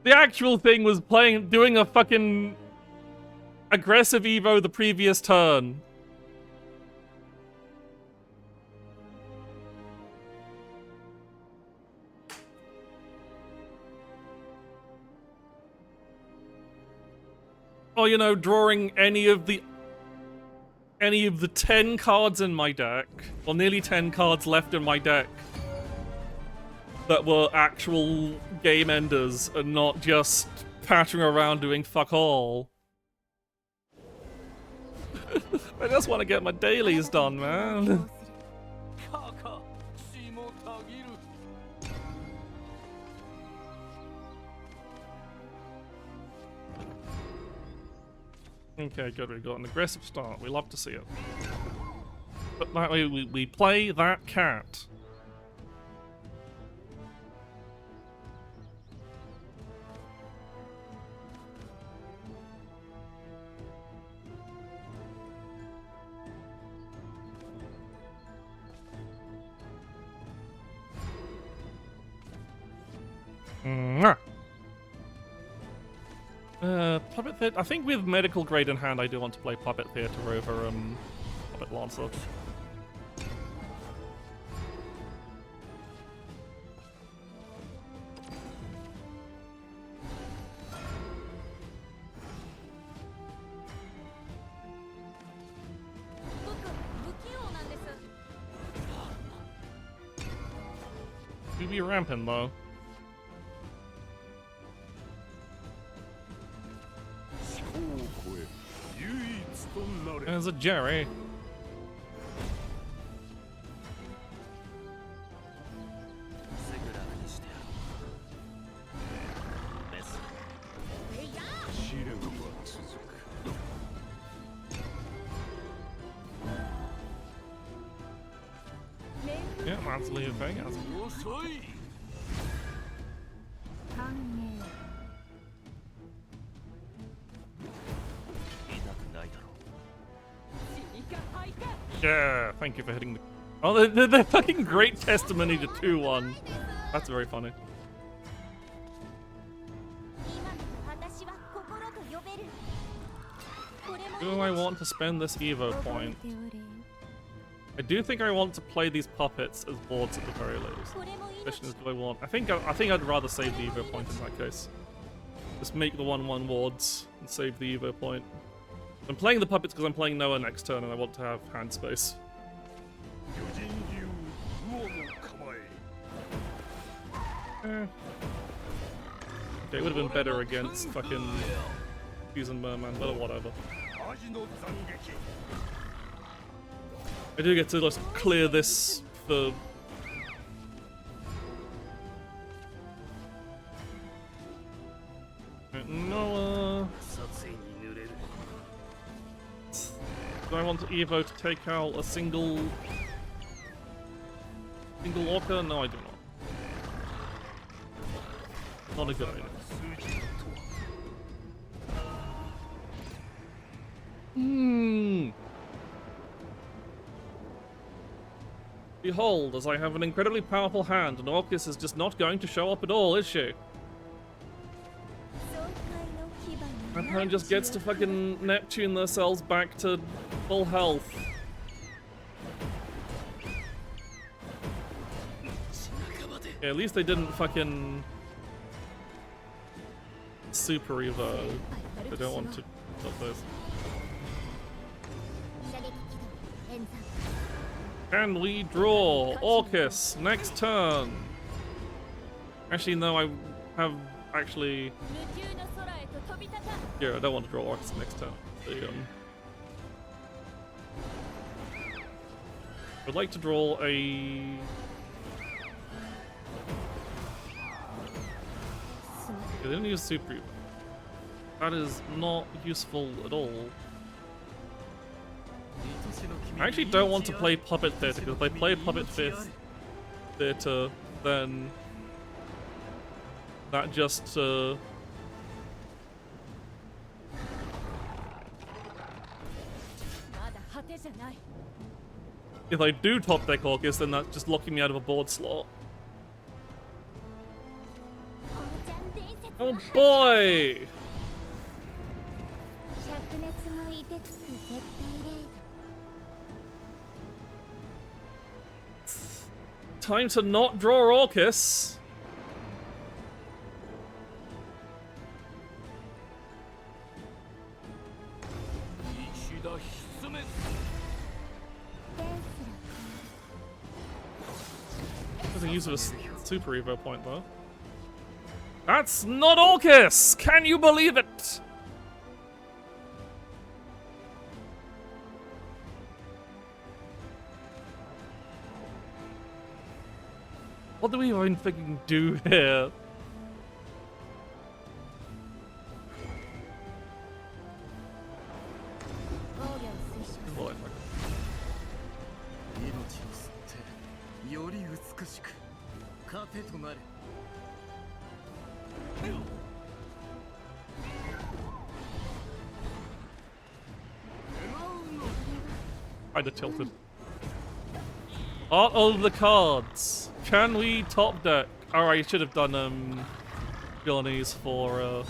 Speaker 1: The actual thing was doing a fucking aggressive Evo the previous turn. Or, you know, drawing any of the 10 cards in my deck, or nearly 10 cards left in my deck, that were actual game enders and not just pattering around doing fuck all. I just want to get my dailies done, man. Okay, good, we got an aggressive start. We love to see it. But that way we play that cat. Puppet Theater. I think with medical grade in hand, I do want to play Puppet Theater over Puppet Lancer. You be ramping though. There's a Jerry. Yeah, that's Leo Vegas. Yeah, thank you for hitting the... Oh, they're fucking great testimony to 2-1. That's very funny. Do I want to spend this Evo point? I do think I want to play these puppets as boards at the very least. The question is, do I want... I think I'd rather save the Evo point in that case. Just make the 1/1 wards and save the Evo point. I'm playing the puppets because I'm playing Noah next turn and I want to have hand space. Okay, it would have been better against fucking Fusion Merman, but whatever. I do get to just clear this for... Noah... Do I want Evo to take out a single orca? No, I do not. Not a good idea. Behold, as I have an incredibly powerful hand, and Orcus is just not going to show up at all, is she? That hand just gets to fucking Neptune themselves back to full health. Yeah, at least they didn't fucking super evo. I don't want to stop this. Can we draw Orcus next turn? Actually, no, I have actually. Yeah, I don't want to draw Orcus next turn. I'd like to draw a. They didn't use super evo. That is not useful at all. I actually don't want to play Puppet Theater, because if I play Puppet Theater, then that just if I do top deck Orcus, then that's just locking me out of a board slot. Oh boy! Time to not draw Orcus. Doesn't use a super evo point though. That's not Orcus! Can you believe it? What do we even fucking do here? Kinda tilted. Art of the cards. Can we top deck? Alright, I should have done Villainese for I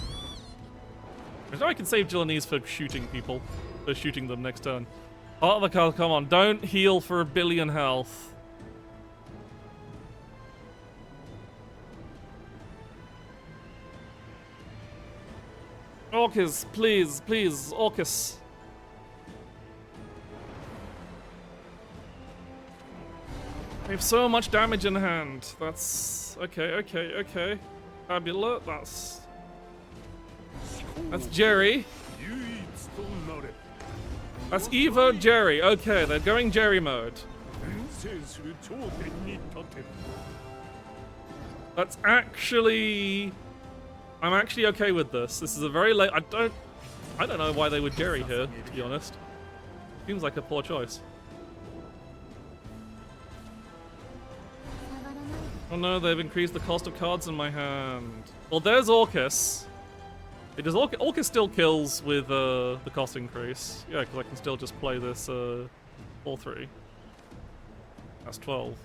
Speaker 1: know I can save Villainese for shooting people. For shooting them next turn. Art of the card, come on, don't heal for 1 billion health. Orcus, please, please, Orcus. I have so much damage in hand. That's okay. Fabulous. That's Jerry. That's Evo Jerry. Okay, they're going Jerry mode. That's actually. I'm actually okay with this. This is a very late. I don't know why they would Jerry here, to be honest. Seems like a poor choice. Oh no, they've increased the cost of cards in my hand. Well, there's Orcus. Orcus still kills with the cost increase. Yeah, because I can still just play this 4-3. That's 12.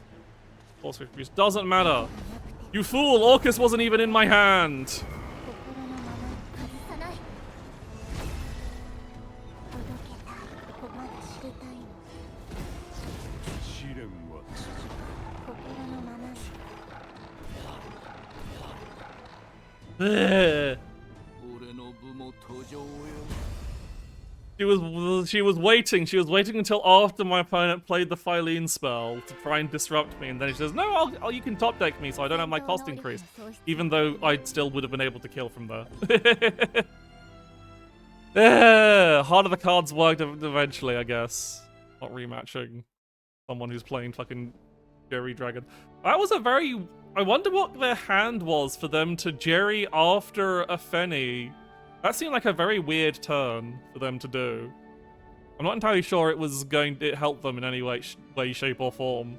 Speaker 1: Cost increase doesn't matter. You fool! Orcus wasn't even in my hand. She was waiting until after my opponent played the Phylene spell to try and disrupt me, and then she says, no, you can top deck me so I don't have my cost increased. Even though I still would have been able to kill from there. Heart of the cards worked eventually, I guess. Not rematching someone who's playing fucking Jerry Dragon. That was a very... I wonder what their hand was for them to Jerry after a Fenny. That seemed like a very weird turn for them to do. I'm not entirely sure it was going to help them in any way, shape, or form.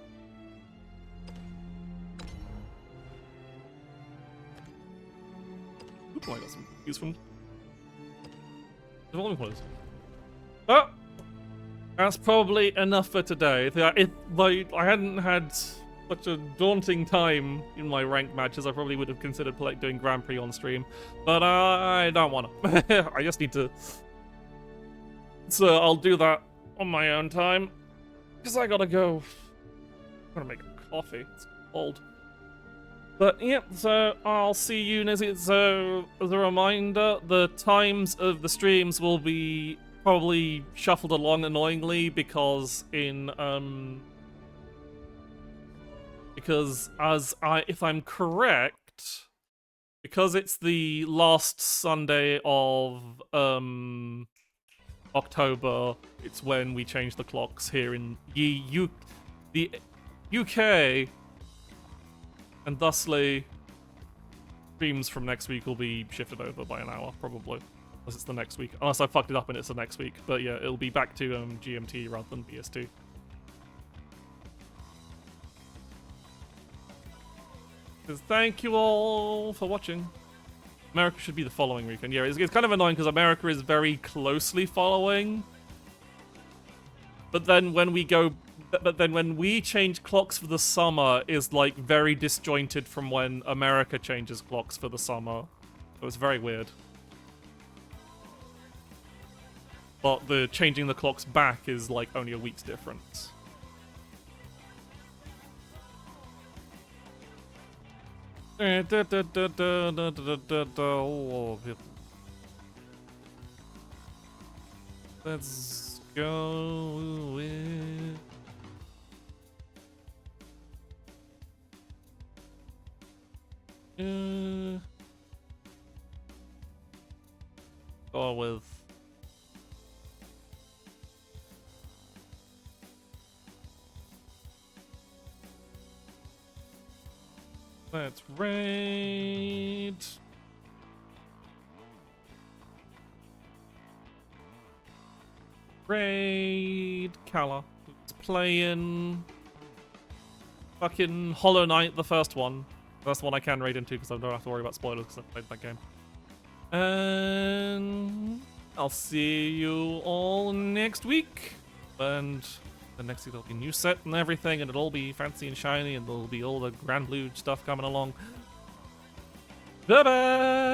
Speaker 1: Ooh, I got some use from the volume close. Oh! That's probably enough for today. If I hadn't had such a daunting time in my ranked matches, I probably would have considered doing Grand Prix on stream. But I don't want to. I just need to. So I'll do that on my own time. Because I gotta go. I'm gonna make coffee. It's cold. But yeah, so I'll see you next week. So as a reminder, the times of the streams will be probably shuffled along annoyingly because if I'm correct, because it's the last Sunday of October, it's when we change the clocks here in the UK, and thusly streams from next week will be shifted over by an hour, probably. Unless it's the next week. Unless I fucked it up and it's the next week. But yeah, it'll be back to GMT rather than BST. Thank you all for watching. America should be the following weekend. Yeah, it's kind of annoying because America is very closely following. But then when we change clocks for the summer is like very disjointed from when America changes clocks for the summer. So it's very weird. But the changing the clocks back is like only a week's difference. Let's go with... Go with... Let's raid... Raid Kala. It's playing... fucking Hollow Knight, the first one. First one I can raid into because I don't have to worry about spoilers because I've played that game. And I'll see you all next week. And the next week there'll be a new set and everything, and it'll all be fancy and shiny, and there'll be all the Grand Blue stuff coming along. Bye bye!